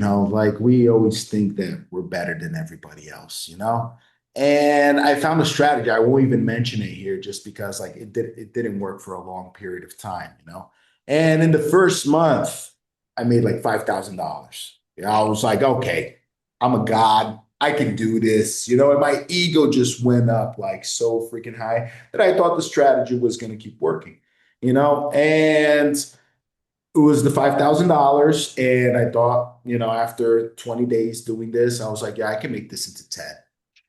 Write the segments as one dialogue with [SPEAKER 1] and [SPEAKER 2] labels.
[SPEAKER 1] Like we always think that we're better than everybody else, And I found a strategy. I won't even mention it here just because like it didn't work for a long period of time. And in the first month, I made like $5,000. I was like, okay, I'm a god. I can do this, and my ego just went up like so freaking high that I thought the strategy was going to keep working, and it was the $5,000. And I thought, after 20 days doing this, I was like, yeah, I can make this into 10.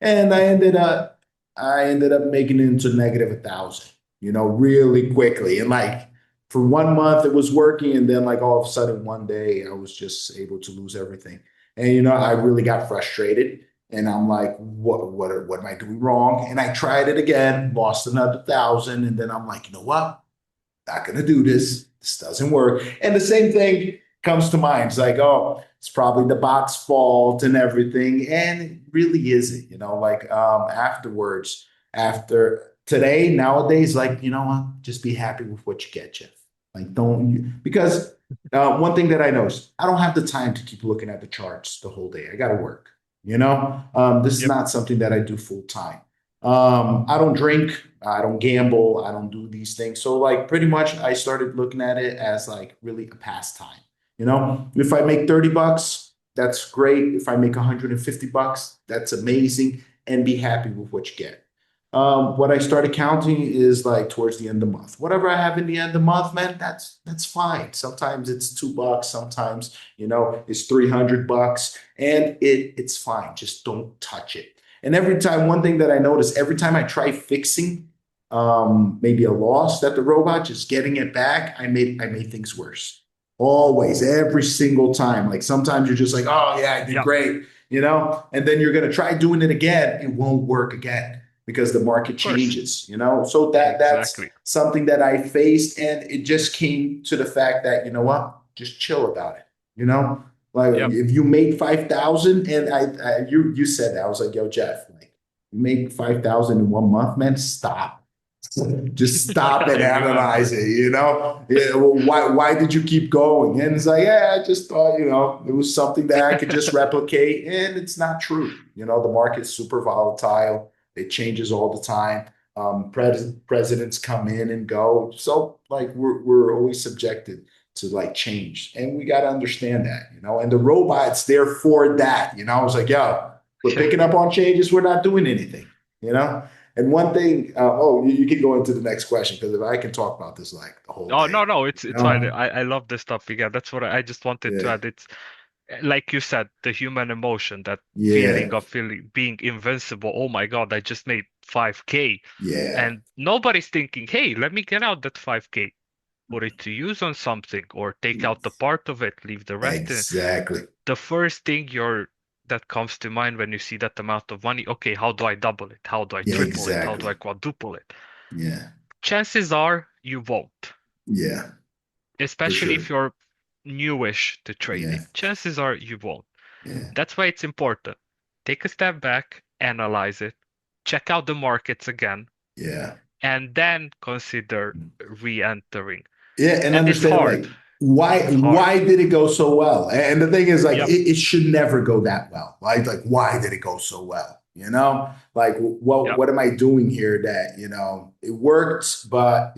[SPEAKER 1] And I ended up making it into negative 1,000, really quickly. And like for 1 month it was working. And then like all of a sudden one day I was just able to lose everything. And I really got frustrated. And I'm like, what am I doing wrong? And I tried it again, lost another 1,000. And then I'm like, you know what? Not going to do this. This doesn't work. And the same thing comes to mind. It's like, oh, it's probably the bot's fault and everything. And it really isn't. Like afterwards, after today, nowadays, like, you know what? Just be happy with what you get, Jeff. Like, don't you, because one thing that I noticed, I don't have the time to keep looking at the charts the whole day. I got to work. This is
[SPEAKER 2] Yep.
[SPEAKER 1] not something that I do full time. I don't drink, I don't gamble, I don't do these things. So like pretty much I started looking at it as like really a pastime. If I make $30, that's great. If I make $150, that's amazing. And be happy with what you get. What I started counting is like towards the end of the month. Whatever I have in the end of the month, man, that's fine. Sometimes it's $2, sometimes it's $300, and it's fine. Just don't touch it. And every time, one thing that I notice, every time I try fixing maybe a loss that the robot, just getting it back, I made things worse. Always, every single time. Like sometimes you're just like, oh yeah, I did
[SPEAKER 2] Yep.
[SPEAKER 1] great, and then you're gonna try doing it again. It won't work again because the market
[SPEAKER 2] Of course.
[SPEAKER 1] changes. So that's
[SPEAKER 2] Exactly.
[SPEAKER 1] something that I faced, and it just came to the fact that you know what, just chill about it. You know, like
[SPEAKER 2] Yep.
[SPEAKER 1] if you made 5,000, and you said that, I was like, yo, Jeff, like you make 5,000 in 1 month, man, stop. Just stop
[SPEAKER 2] I
[SPEAKER 1] and analyze
[SPEAKER 2] remember.
[SPEAKER 1] it. Yeah, well, why did you keep going? And it's like, yeah, I just thought, it was something that I could just replicate, and it's not true. The market's super volatile. It changes all the time. Presidents come in and go. So like we're always subjected to like change. And we got to understand that. And the robot's there for that. I was like, yo, we're
[SPEAKER 2] Yeah.
[SPEAKER 1] picking up on changes, we're not doing anything. And one thing, you can go into the next question because if I can talk about this like the whole
[SPEAKER 2] Oh
[SPEAKER 1] day,
[SPEAKER 2] no, no,
[SPEAKER 1] you
[SPEAKER 2] it's fine.
[SPEAKER 1] know?
[SPEAKER 2] I love this topic. Yeah, that's what I just wanted to
[SPEAKER 1] Yeah,
[SPEAKER 2] add. It's like you said, the human emotion, that
[SPEAKER 1] yeah,
[SPEAKER 2] feeling of feeling being invincible. Oh my God, I just made 5K.
[SPEAKER 1] yeah,
[SPEAKER 2] And nobody's thinking, hey, let me get out that 5K, put it to use on something, or take out the part of it, leave the rest in.
[SPEAKER 1] exactly,
[SPEAKER 2] The first thing that comes to mind when you see that amount of money, okay, how do I double it? How do I
[SPEAKER 1] yeah,
[SPEAKER 2] triple it? How do
[SPEAKER 1] exactly,
[SPEAKER 2] I quadruple it?
[SPEAKER 1] yeah,
[SPEAKER 2] Chances are you won't,
[SPEAKER 1] yeah, for
[SPEAKER 2] especially
[SPEAKER 1] sure,
[SPEAKER 2] if you're newish to
[SPEAKER 1] yeah,
[SPEAKER 2] trading. Chances are you won't.
[SPEAKER 1] yeah,
[SPEAKER 2] That's why it's important. Take a step back, analyze it, check out the markets again,
[SPEAKER 1] yeah.
[SPEAKER 2] and then consider re-entering.
[SPEAKER 1] Yeah, and
[SPEAKER 2] And it's
[SPEAKER 1] understand
[SPEAKER 2] hard.
[SPEAKER 1] like why
[SPEAKER 2] It's hard.
[SPEAKER 1] why did it go so well? And the thing is like
[SPEAKER 2] Yep.
[SPEAKER 1] it should never go that well. Like why did it go so well? Like what
[SPEAKER 2] Yep.
[SPEAKER 1] what am I doing here that it worked, but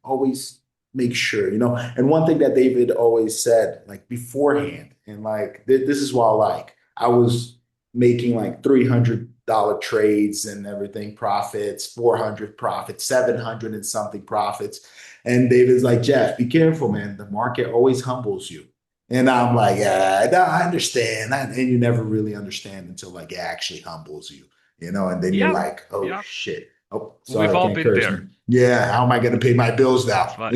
[SPEAKER 1] always make sure. And one thing that David always said like beforehand, and like this is what I was making like $300 trades and everything, profits, 400 profits, 700 and something profits. And David's like, Jeff, be careful, man. The market always humbles you. And I'm like, yeah, no, I understand. And you never really understand until like it actually humbles you, and then you're
[SPEAKER 2] Yep.
[SPEAKER 1] like, oh
[SPEAKER 2] Yep.
[SPEAKER 1] shit. Oh,
[SPEAKER 2] We've
[SPEAKER 1] sorry, I
[SPEAKER 2] all
[SPEAKER 1] can't
[SPEAKER 2] been
[SPEAKER 1] curse,
[SPEAKER 2] there.
[SPEAKER 1] man. Yeah, how am I going to pay my bills
[SPEAKER 2] It's
[SPEAKER 1] now?
[SPEAKER 2] fine.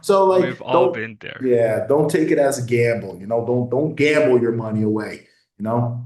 [SPEAKER 1] So
[SPEAKER 2] We've
[SPEAKER 1] like,
[SPEAKER 2] all been there.
[SPEAKER 1] yeah, don't take it as a gamble. Don't gamble your money away.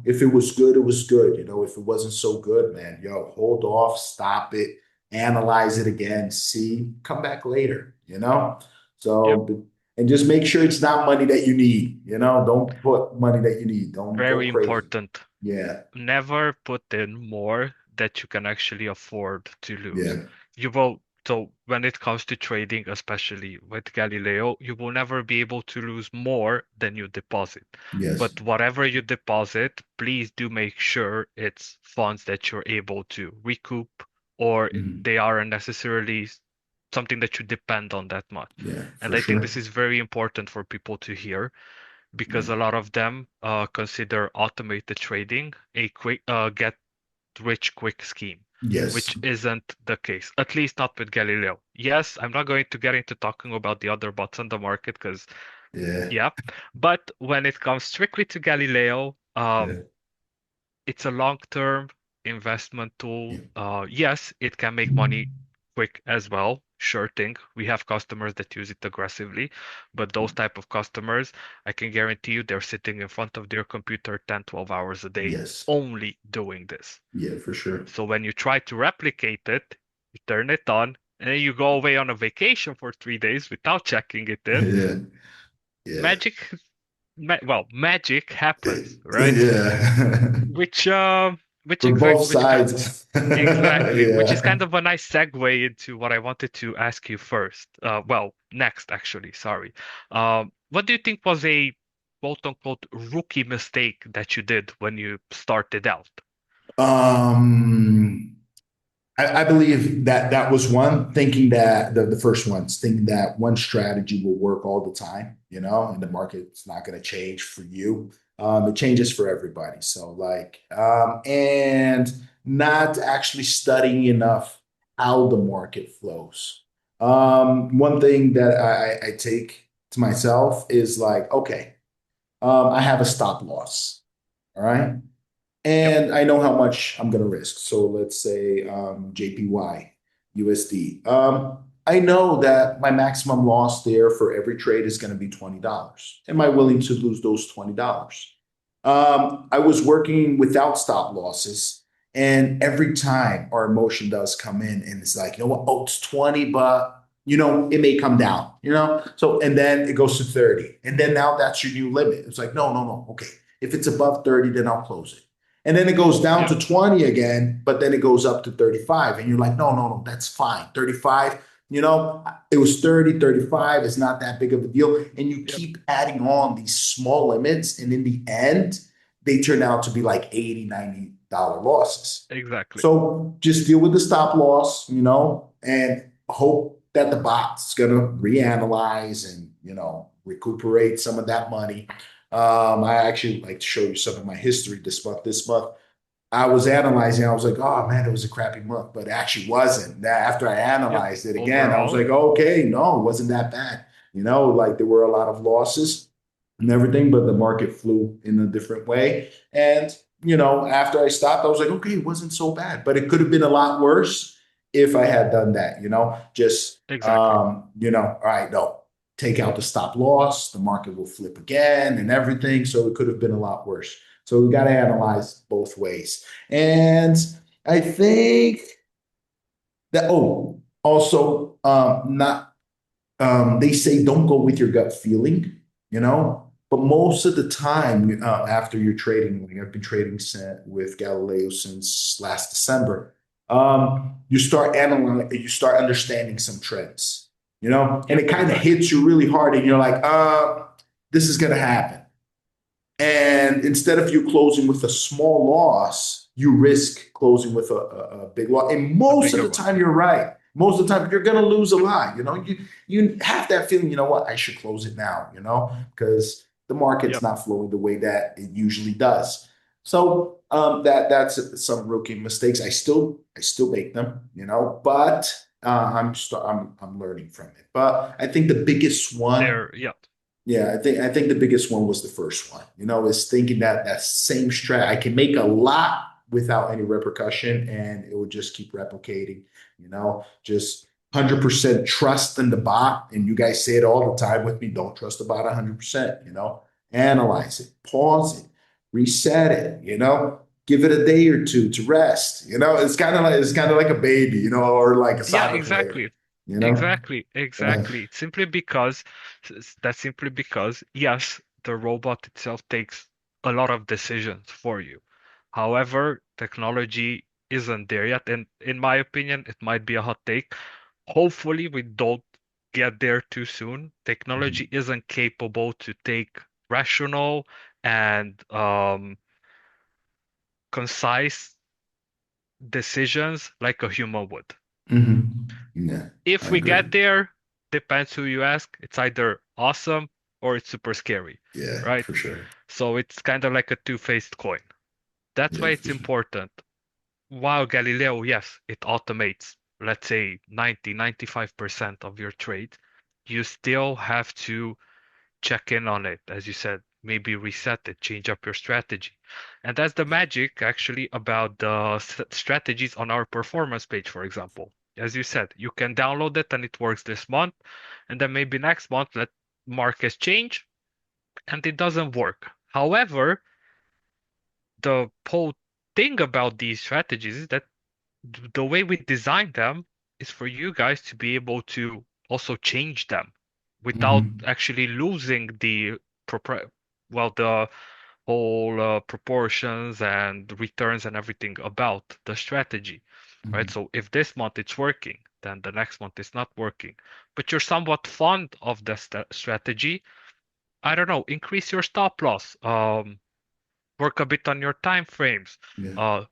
[SPEAKER 1] If it was good, it was good. If it wasn't so good, man, yo, hold off, stop it, analyze it again, see, come back later.
[SPEAKER 2] Yep.
[SPEAKER 1] So, and just make sure it's not money that you need. Don't put money that you need. Don't go
[SPEAKER 2] Very
[SPEAKER 1] crazy.
[SPEAKER 2] important.
[SPEAKER 1] Yeah,
[SPEAKER 2] Never put in more that you can actually afford to lose.
[SPEAKER 1] yeah,
[SPEAKER 2] You will. So when it comes to trading, especially with Galileo, you will never be able to lose more than you deposit.
[SPEAKER 1] Yes.
[SPEAKER 2] But whatever you deposit, please do make sure it's funds that you're able to recoup, or
[SPEAKER 1] Mhm.
[SPEAKER 2] they aren't necessarily something that you depend on that much.
[SPEAKER 1] Yeah,
[SPEAKER 2] And
[SPEAKER 1] for
[SPEAKER 2] I think
[SPEAKER 1] sure.
[SPEAKER 2] this is very important for people to hear
[SPEAKER 1] Yeah.
[SPEAKER 2] because a lot of them consider automated trading a quick get rich quick scheme,
[SPEAKER 1] Yes.
[SPEAKER 2] which isn't the case, at least not with Galileo. Yes, I'm not going to get into talking about the other bots on the market because,
[SPEAKER 1] Yeah.
[SPEAKER 2] yeah, but when it comes strictly to Galileo,
[SPEAKER 1] Yeah.
[SPEAKER 2] it's a long-term investment
[SPEAKER 1] Yeah.
[SPEAKER 2] tool. Yes, it can make money quick as well. Sure thing. We have customers that use it aggressively, but those type of customers, I can guarantee you they're sitting in front of their computer 10, 12 hours a day
[SPEAKER 1] Yes.
[SPEAKER 2] only doing this.
[SPEAKER 1] Yeah, for sure.
[SPEAKER 2] So when you try to replicate it, you turn it on, and then you go away on a vacation for 3 days without checking it in.
[SPEAKER 1] Yeah. Yeah.
[SPEAKER 2] Magic, magic happens, right?
[SPEAKER 1] Yeah.
[SPEAKER 2] Which, uh,
[SPEAKER 1] For both
[SPEAKER 2] which kind
[SPEAKER 1] sides.
[SPEAKER 2] exactly, which is
[SPEAKER 1] Yeah.
[SPEAKER 2] kind of a nice segue into what I wanted to ask you first. Next, actually, sorry. What do you think was a quote unquote rookie mistake that you did when you started out?
[SPEAKER 1] Um, I believe that that was one thinking that the first one's thinking that one strategy will work all the time, and the market's not going to change for you. It changes for everybody. So and not actually studying enough how the market flows. One thing that I take to myself is like, okay, I have a stop loss. All right.
[SPEAKER 2] Yep,
[SPEAKER 1] And I know how much I'm going to risk. So let's say JPY, USD. I know that my maximum loss there for every trade is going to be $20. Am I willing to lose those $20? I was working without stop losses. And every time our emotion does come in and it's like, you know what? Oh, it's 20, but it may come down, So, and then it goes to 30. And then now that's your new limit. It's like, no, no, no. Okay. If it's above 30, then I'll close it. And then it goes down
[SPEAKER 2] yep,
[SPEAKER 1] to 20 again, but then it goes up to 35. And you're like, no, no, no, that's fine. 35, it was 30, 35. It's not that big of a deal. And you
[SPEAKER 2] yep,
[SPEAKER 1] keep adding on these small limits. And in the end, they turn out to be like 80, $90 losses.
[SPEAKER 2] exactly.
[SPEAKER 1] So just deal with the stop loss, and hope that the bot's going to reanalyze and, recuperate some of that money. I actually like to show you some of my history this month. This month, I was analyzing. I was like, oh man, it was a crappy month, but it actually wasn't. After I
[SPEAKER 2] Yep.
[SPEAKER 1] analyzed it again, I was
[SPEAKER 2] Overall,
[SPEAKER 1] like, okay, no, it wasn't that bad. Like there were a lot of losses and everything, but the market flew in a different way. And after I stopped, I was like, okay, it wasn't so bad, but it could have been a lot worse if I had done that. Just
[SPEAKER 2] exactly.
[SPEAKER 1] all right, no, take out the stop loss. The market will flip again and everything. So it could have been a lot worse. So we got to analyze both ways. And I think that, also, not, they say don't go with your gut feeling, but most of the time, after you're trading, like I've been trading with Galileo since last December, you start analyzing, you start understanding some trends, and
[SPEAKER 2] Yep,
[SPEAKER 1] it kind of
[SPEAKER 2] exactly.
[SPEAKER 1] hits you really hard, and you're like, this is going to happen. And instead of you closing with a small loss, you risk closing with a big loss. And
[SPEAKER 2] A
[SPEAKER 1] most of
[SPEAKER 2] bigger
[SPEAKER 1] the
[SPEAKER 2] one.
[SPEAKER 1] time, you're right. Most of the time, you're going to lose a lot. You have that feeling. You know what? I should close it now. Because the market's
[SPEAKER 2] Yep.
[SPEAKER 1] not flowing the way that it usually does. So that's some rookie mistakes. I still make them. But I'm learning from it. But I think the biggest one,
[SPEAKER 2] There, yep.
[SPEAKER 1] yeah, I think the biggest one was the first one. Is thinking that that same strat I can make a lot without any repercussion, and it will just keep replicating. Just 100% trust in the bot. And you guys say it all the time with me. Don't trust the bot 100%. Analyze it, pause it, reset it. Give it a day or two to rest. It's kind of like a baby. Or like a
[SPEAKER 2] Yeah,
[SPEAKER 1] soccer player.
[SPEAKER 2] exactly.
[SPEAKER 1] You know.
[SPEAKER 2] Exactly,
[SPEAKER 1] Uh,
[SPEAKER 2] exactly. That's simply because, yes, the robot itself takes a lot of decisions for you. However, technology isn't there yet, and in my opinion, it might be a hot take, Hopefully, we don't get there too soon.
[SPEAKER 1] Mhm.
[SPEAKER 2] Technology isn't capable to take rational and concise decisions like a human would.
[SPEAKER 1] Yeah, I
[SPEAKER 2] If we
[SPEAKER 1] agree.
[SPEAKER 2] get there, depends who you ask. It's either awesome or it's super scary,
[SPEAKER 1] Yeah,
[SPEAKER 2] right?
[SPEAKER 1] for sure.
[SPEAKER 2] So it's kind of like a two-faced coin. That's why
[SPEAKER 1] Yeah,
[SPEAKER 2] it's
[SPEAKER 1] for sure.
[SPEAKER 2] important. While Galileo, yes, it automates, let's say 90-95% of your trade, you still have to check in on it, as you said, maybe reset it, change up your strategy. And that's the magic actually about the strategies on our performance page, for example. As you said, you can download it and it works this month, and then maybe next month let markets change and it doesn't work. However, the whole thing about these strategies is that the way we design them is for you guys to be able to also change them without
[SPEAKER 1] Hmm.
[SPEAKER 2] actually losing the propri well, the whole proportions and returns and everything about the strategy, right?
[SPEAKER 1] Hmm.
[SPEAKER 2] So if this month it's working, then the next month it's not working, but you're somewhat fond of the strategy. I don't know, increase your stop loss, work a bit on your time frames,
[SPEAKER 1] Yeah,
[SPEAKER 2] uh,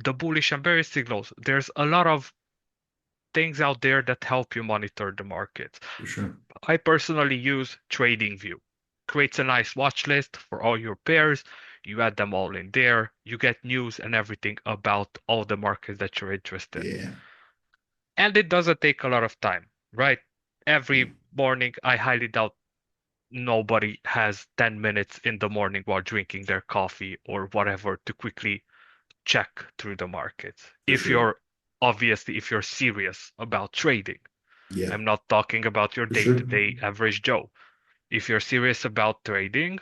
[SPEAKER 2] the bullish and bearish signals. There's a lot of things out there that help you monitor the market.
[SPEAKER 1] for sure.
[SPEAKER 2] I personally use TradingView. Creates a nice watch list for all your pairs. You add them all in there. You get news and everything about all the markets that you're interested.
[SPEAKER 1] Yeah.
[SPEAKER 2] And it doesn't take a lot of time, right?
[SPEAKER 1] Yeah,
[SPEAKER 2] Every morning, I highly doubt nobody has 10 minutes in the morning while drinking their coffee or whatever to quickly check through the markets.
[SPEAKER 1] for sure.
[SPEAKER 2] If you're serious about trading.
[SPEAKER 1] Yeah,
[SPEAKER 2] I'm not talking about your
[SPEAKER 1] for sure.
[SPEAKER 2] day-to-day average Joe. If you're serious about trading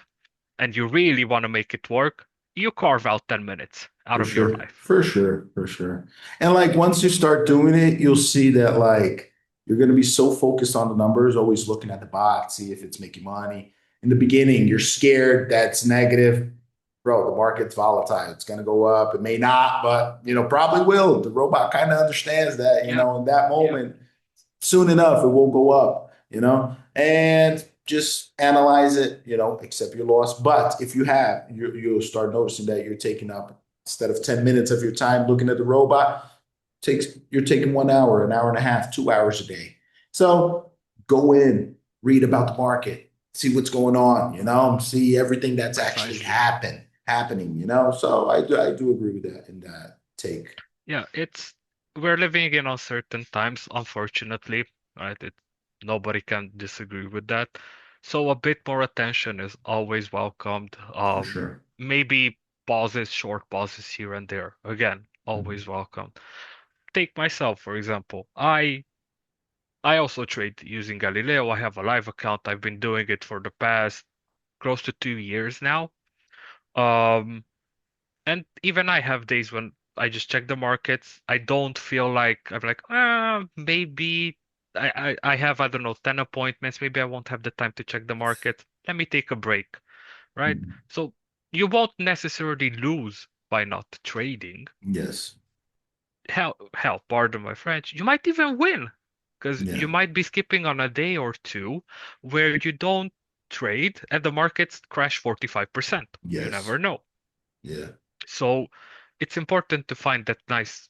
[SPEAKER 2] and you really want to make it work, you carve out 10 minutes out
[SPEAKER 1] For
[SPEAKER 2] of your
[SPEAKER 1] sure.
[SPEAKER 2] life.
[SPEAKER 1] For sure. For sure. And like once you start doing it, you'll see that like you're going to be so focused on the numbers, always looking at the box, see if it's making money. In the beginning, you're scared that's negative. Bro, the market's volatile. It's going to go up. It may not, but probably will. The robot kind of understands that,
[SPEAKER 2] Yeah,
[SPEAKER 1] in that moment, soon enough it will go up, and just analyze it, accept your loss. But if you'll start noticing that you're taking up, instead of 10 minutes of your time looking at the robot, you're taking 1 hour, an hour and a half, 2 hours a day. So go in, read about the market, see what's going on, see everything that's actually
[SPEAKER 2] precisely.
[SPEAKER 1] happening, so I do agree with that in that take.
[SPEAKER 2] Yeah, we're living in uncertain times, unfortunately, right? Nobody can disagree with that. So a bit more attention is always welcomed.
[SPEAKER 1] For sure.
[SPEAKER 2] Maybe pauses, short pauses here and there. Again, always
[SPEAKER 1] Mhm.
[SPEAKER 2] welcomed. Take myself, for example. I also trade using Galileo. I have a live account. I've been doing it for the past close to 2 years now. Um, and even I have days when I just check the markets. I don't feel like I'm like, maybe I have, I don't know, 10 appointments. Maybe I won't have the time to check the market. Let me take a break, right?
[SPEAKER 1] Mhm.
[SPEAKER 2] So you won't necessarily lose by not trading.
[SPEAKER 1] Yes.
[SPEAKER 2] Hell, pardon my French. You might even win because you
[SPEAKER 1] Yeah.
[SPEAKER 2] might be skipping on a day or two where you don't trade and the markets crash 45%. You
[SPEAKER 1] Yes.
[SPEAKER 2] never know.
[SPEAKER 1] Yeah.
[SPEAKER 2] So it's important to find that nice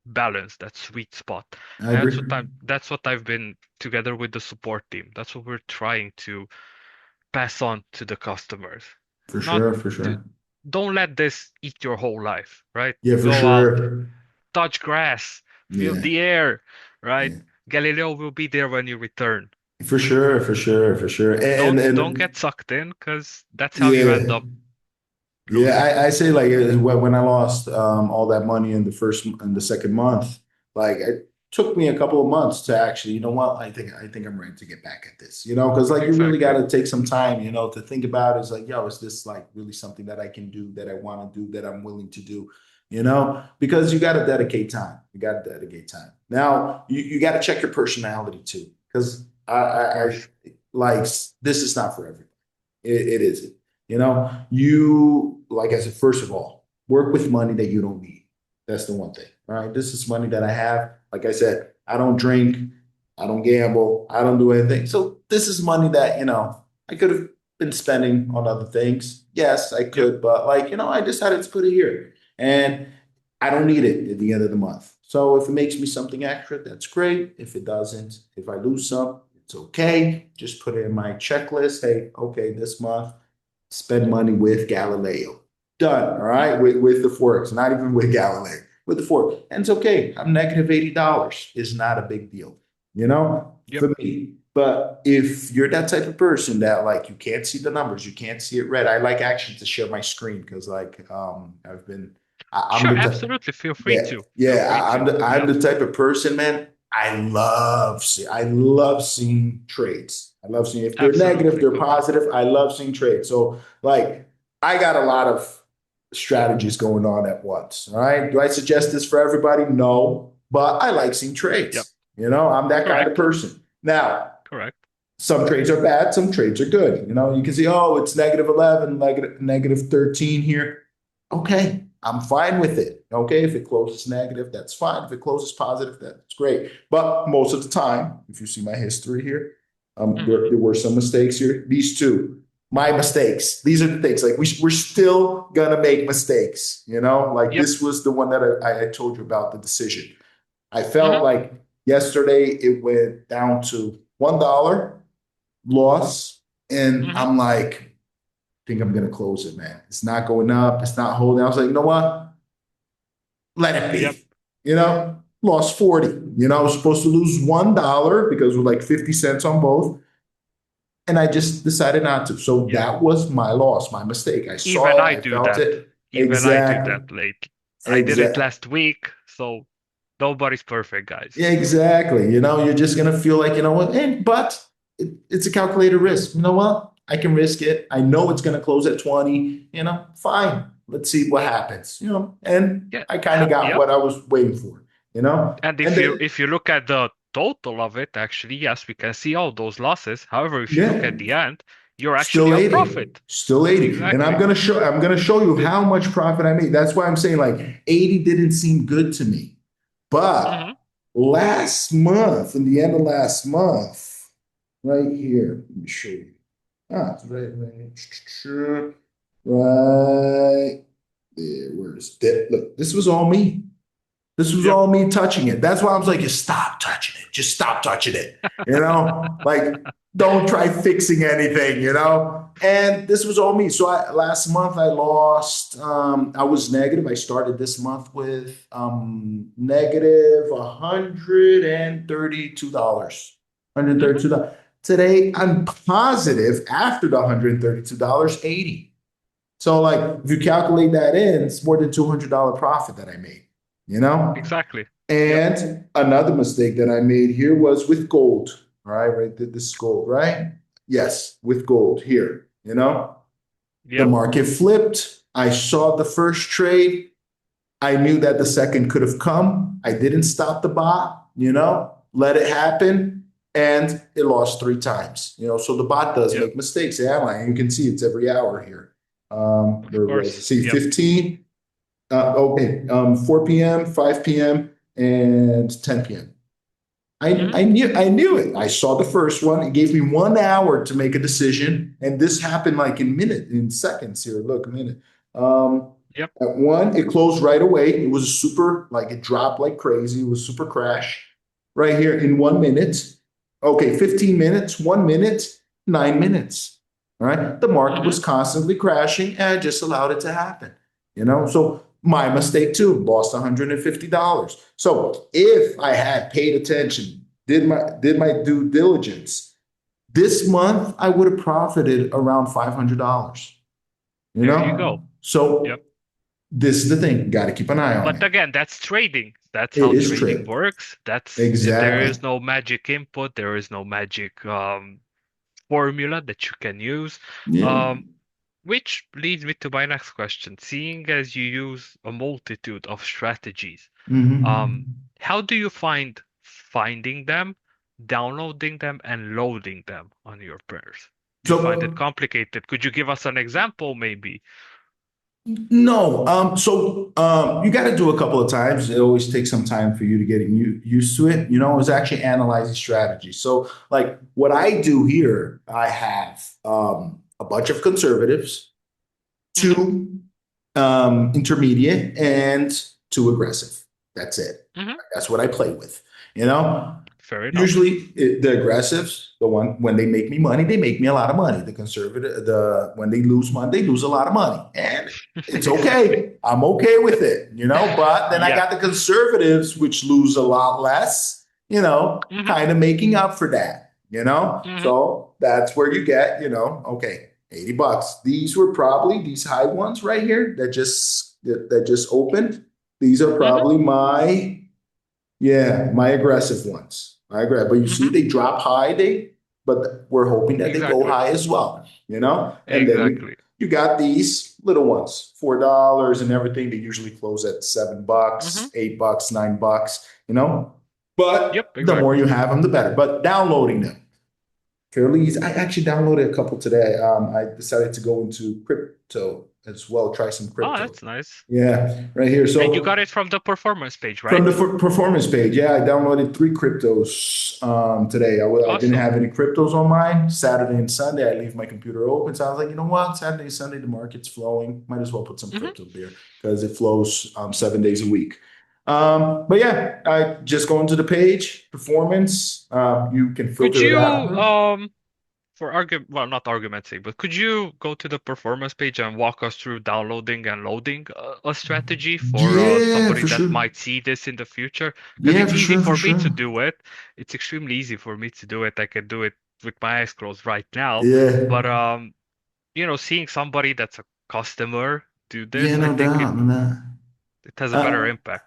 [SPEAKER 2] balance, that sweet spot.
[SPEAKER 1] I
[SPEAKER 2] And
[SPEAKER 1] agree.
[SPEAKER 2] that's what I've been together with the support team. That's what we're trying to pass on to the customers.
[SPEAKER 1] For
[SPEAKER 2] Not
[SPEAKER 1] sure. For
[SPEAKER 2] to,
[SPEAKER 1] sure.
[SPEAKER 2] don't let this eat your whole life, right?
[SPEAKER 1] Yeah. For
[SPEAKER 2] Go out,
[SPEAKER 1] sure.
[SPEAKER 2] touch grass, feel
[SPEAKER 1] Yeah.
[SPEAKER 2] the air, right?
[SPEAKER 1] Yeah.
[SPEAKER 2] Galileo will be there when you return.
[SPEAKER 1] For sure. For sure. For sure.
[SPEAKER 2] Don't
[SPEAKER 1] And
[SPEAKER 2] get sucked in because that's how you end
[SPEAKER 1] yeah.
[SPEAKER 2] up
[SPEAKER 1] Yeah,
[SPEAKER 2] losing.
[SPEAKER 1] I say like when I lost all that money in the first and the second month, like it took me a couple of months to actually, what, I think I'm ready to get back at this, because like you really got
[SPEAKER 2] Exactly.
[SPEAKER 1] to take some time, to think about it. It's like, yo, is this like really something that I can do, that I want to do, that I'm willing to do, because you got to dedicate time. You got to dedicate time. Now you got to check your personality too, because
[SPEAKER 2] Of
[SPEAKER 1] I
[SPEAKER 2] course.
[SPEAKER 1] like this is not for everybody. It isn't. You, like I said, first of all, work with money that you don't need. That's the one thing. All right. This is money that I have. Like I said, I don't drink. I don't gamble. I don't do anything. So this is money that, I could have been spending on other things. Yes, I
[SPEAKER 2] Yep.
[SPEAKER 1] could, but like, I decided to put it here. And I don't need it at the end of the month. So if it makes me something extra, that's great. If it doesn't, if I lose some, it's okay. Just put it in my checklist. Hey, okay, this month, spend money with Galileo. Done. All
[SPEAKER 2] Mhm.
[SPEAKER 1] right. With the Forex, not even with Galileo, with the Forex. And it's okay. I'm negative $80. It's not a big deal,
[SPEAKER 2] Yep.
[SPEAKER 1] for me. But if you're that type of person that like you can't see the numbers, you can't see it red. I like actually to share my screen because like I've been I'm
[SPEAKER 2] Sure,
[SPEAKER 1] the type.
[SPEAKER 2] absolutely. Feel free
[SPEAKER 1] Yeah,
[SPEAKER 2] to. Feel
[SPEAKER 1] yeah.
[SPEAKER 2] free to.
[SPEAKER 1] I'm
[SPEAKER 2] Yep.
[SPEAKER 1] the type of person, man. I love seeing trades. I love seeing if they're negative,
[SPEAKER 2] Absolutely.
[SPEAKER 1] they're positive. I love seeing trades. So like I got a lot of strategies going on at once. All right. Do I suggest this for everybody? No, but I like seeing
[SPEAKER 2] Yep.
[SPEAKER 1] trades. I'm that kind of
[SPEAKER 2] Correct.
[SPEAKER 1] person. Now,
[SPEAKER 2] Correct.
[SPEAKER 1] some trades are bad, some trades are good. You can see, oh, it's negative 11, negative 13 here. Okay, I'm fine with it. Okay, if it closes negative, that's fine. If it closes positive, that's great. But most of the time, if you see my history here,
[SPEAKER 2] Hmm.
[SPEAKER 1] there were some mistakes here. These two, my mistakes. These are the things like we're still gonna make mistakes. Like
[SPEAKER 2] Yep.
[SPEAKER 1] this was the one that I told you about the decision. I felt
[SPEAKER 2] Hmm.
[SPEAKER 1] like yesterday it went down to $1 loss. And
[SPEAKER 2] Hmm.
[SPEAKER 1] I'm like, I think I'm gonna close it, man. It's not going up, it's not holding. I was like, you know what? Let it
[SPEAKER 2] Yep.
[SPEAKER 1] be. Lost 40. I was supposed to lose $1 because we're like 50 cents on both. And I just decided not to. So
[SPEAKER 2] Yep.
[SPEAKER 1] that was my loss, my mistake. I saw
[SPEAKER 2] Even
[SPEAKER 1] it,
[SPEAKER 2] I
[SPEAKER 1] I
[SPEAKER 2] do
[SPEAKER 1] felt
[SPEAKER 2] that.
[SPEAKER 1] it.
[SPEAKER 2] Even I do
[SPEAKER 1] Exactly.
[SPEAKER 2] that late. I did it
[SPEAKER 1] Exactly.
[SPEAKER 2] last week, so nobody's perfect, guys.
[SPEAKER 1] Yeah, exactly. You're just gonna feel like, you know what, but it's a calculated risk. You know what? I can risk it. I know it's gonna close at 20, fine. Let's see what happens. And
[SPEAKER 2] Yeah.
[SPEAKER 1] I kind of got
[SPEAKER 2] Yep.
[SPEAKER 1] what I was waiting for,
[SPEAKER 2] And
[SPEAKER 1] and then
[SPEAKER 2] if you look at the total of it, actually, yes, we can see all those losses. However, if you look
[SPEAKER 1] yeah,
[SPEAKER 2] at the end, you're actually
[SPEAKER 1] still
[SPEAKER 2] on
[SPEAKER 1] 80.
[SPEAKER 2] profit.
[SPEAKER 1] Still 80. And
[SPEAKER 2] Exactly.
[SPEAKER 1] I'm gonna show you how much profit I made. That's why I'm saying like 80 didn't seem good to me.
[SPEAKER 2] Hmm.
[SPEAKER 1] But last month, in the end of last month, right here, let me show you. It's right there. Where's that? Look, this was all me. This was
[SPEAKER 2] Yep.
[SPEAKER 1] all me touching it. That's why I was like, just stop touching it. Just stop touching it. Like don't try fixing anything, And this was all me. So last month I lost. I was negative. I started this month with negative $132.
[SPEAKER 2] Hmm.
[SPEAKER 1] $132. Today I'm positive after the $132, 80. So like if you calculate that in, it's more than $200 profit that I made, you know?
[SPEAKER 2] Exactly. Yep.
[SPEAKER 1] And another mistake that I made here was with gold. All right, right. This is gold, right? Yes, with gold here. The
[SPEAKER 2] Yep.
[SPEAKER 1] market flipped. I saw the first trade. I knew that the second could have come. I didn't stop the bot, let it happen. And it lost three times, so the bot does
[SPEAKER 2] Yep.
[SPEAKER 1] make mistakes. Yeah, and you can see it's every hour here.
[SPEAKER 2] Of
[SPEAKER 1] There was,
[SPEAKER 2] course.
[SPEAKER 1] see,
[SPEAKER 2] Yep.
[SPEAKER 1] 15, okay, 4 p.m., 5 p.m., and 10 p.m.
[SPEAKER 2] Hmm.
[SPEAKER 1] I knew it. I saw the first one. It gave me 1 hour to make a decision, and this happened like in seconds here. Look, a minute. Um,
[SPEAKER 2] Yep.
[SPEAKER 1] at one, it closed right away. It was a super like it dropped like crazy. It was super crash right here in 1 minute. Okay, 15 minutes, 1 minute, 9 minutes. All right. The market
[SPEAKER 2] Hmm.
[SPEAKER 1] was constantly crashing, and I just allowed it to happen. So my mistake too, lost $150. So if I had paid attention, did my due diligence, this month I would have profited around $500.
[SPEAKER 2] There you go.
[SPEAKER 1] So
[SPEAKER 2] Yep.
[SPEAKER 1] this is the thing, got to keep an eye on
[SPEAKER 2] But
[SPEAKER 1] it.
[SPEAKER 2] again, that's trading. That's
[SPEAKER 1] It
[SPEAKER 2] how
[SPEAKER 1] is
[SPEAKER 2] trading
[SPEAKER 1] trade.
[SPEAKER 2] works. There
[SPEAKER 1] Exactly.
[SPEAKER 2] is no magic input. There is no magic formula that you can use.
[SPEAKER 1] Yeah.
[SPEAKER 2] Um, which leads me to my next question. Seeing as you use a multitude of strategies, um,
[SPEAKER 1] Hmm.
[SPEAKER 2] how do you find finding them, downloading them, and loading them on your prayers? Do you find it
[SPEAKER 1] So
[SPEAKER 2] complicated? Could you give us an example, maybe?
[SPEAKER 1] No, you got to do a couple of times. It always takes some time for you to get used to it. It's actually analyzing strategy. So, like what I do here, I have a bunch of conservatives,
[SPEAKER 2] Hmm.
[SPEAKER 1] two intermediate, and two aggressive. That's it.
[SPEAKER 2] Hmm.
[SPEAKER 1] That's what I play with. You know,
[SPEAKER 2] Fair enough.
[SPEAKER 1] Usually the aggressives, the one when they make me money, they make me a lot of money. The conservative, when they lose money, they lose a lot of money. And it's
[SPEAKER 2] Exactly.
[SPEAKER 1] okay. I'm okay with it. But then I
[SPEAKER 2] Yeah.
[SPEAKER 1] got the conservatives, which lose a lot less,
[SPEAKER 2] Hmm.
[SPEAKER 1] kind of making up for that.
[SPEAKER 2] Hmm.
[SPEAKER 1] So that's where you get, okay, $80. These were probably these high ones right here that just opened. These are
[SPEAKER 2] Hmm.
[SPEAKER 1] probably my aggressive ones. I agree. But you see,
[SPEAKER 2] Hmm.
[SPEAKER 1] they drop high, but we're hoping that they go
[SPEAKER 2] Exactly.
[SPEAKER 1] high as well. And then you,
[SPEAKER 2] Exactly.
[SPEAKER 1] you got these little ones, $4 and everything. They usually close at
[SPEAKER 2] Hmm.
[SPEAKER 1] $7, $8, $9. But
[SPEAKER 2] Yep,
[SPEAKER 1] the more
[SPEAKER 2] exactly.
[SPEAKER 1] you have them, the better. But downloading them fairly easy. I actually downloaded a couple today. I decided to go into crypto as well, try some
[SPEAKER 2] Oh,
[SPEAKER 1] crypto.
[SPEAKER 2] that's nice.
[SPEAKER 1] Yeah, right here.
[SPEAKER 2] And you
[SPEAKER 1] So
[SPEAKER 2] got it from the performance page,
[SPEAKER 1] from the
[SPEAKER 2] right?
[SPEAKER 1] performance page, yeah, I downloaded three cryptos today. I didn't
[SPEAKER 2] Awesome.
[SPEAKER 1] have any cryptos on mine. Saturday and Sunday, I leave my computer open. So I was like, you know what? Saturday and Sunday, the market's flowing. Might as well put some
[SPEAKER 2] Hmm.
[SPEAKER 1] crypto there because it flows 7 days a week. But yeah, I just go into the page, performance. You can
[SPEAKER 2] Could
[SPEAKER 1] filter it
[SPEAKER 2] you
[SPEAKER 1] out.
[SPEAKER 2] for argument, well, not argument's sake, but could you go to the performance page and walk us through downloading and loading a strategy for
[SPEAKER 1] Yeah,
[SPEAKER 2] somebody
[SPEAKER 1] for
[SPEAKER 2] that
[SPEAKER 1] sure.
[SPEAKER 2] might see this in the future? Because
[SPEAKER 1] Yeah,
[SPEAKER 2] it's
[SPEAKER 1] for
[SPEAKER 2] easy
[SPEAKER 1] sure, for
[SPEAKER 2] for me to
[SPEAKER 1] sure.
[SPEAKER 2] do it. It's extremely easy for me to do it. I can do it with my eyes closed right now.
[SPEAKER 1] Yeah.
[SPEAKER 2] But seeing somebody that's a customer do
[SPEAKER 1] Yeah,
[SPEAKER 2] this, I
[SPEAKER 1] no
[SPEAKER 2] think
[SPEAKER 1] doubt, no doubt.
[SPEAKER 2] it has a better
[SPEAKER 1] Uh,
[SPEAKER 2] impact.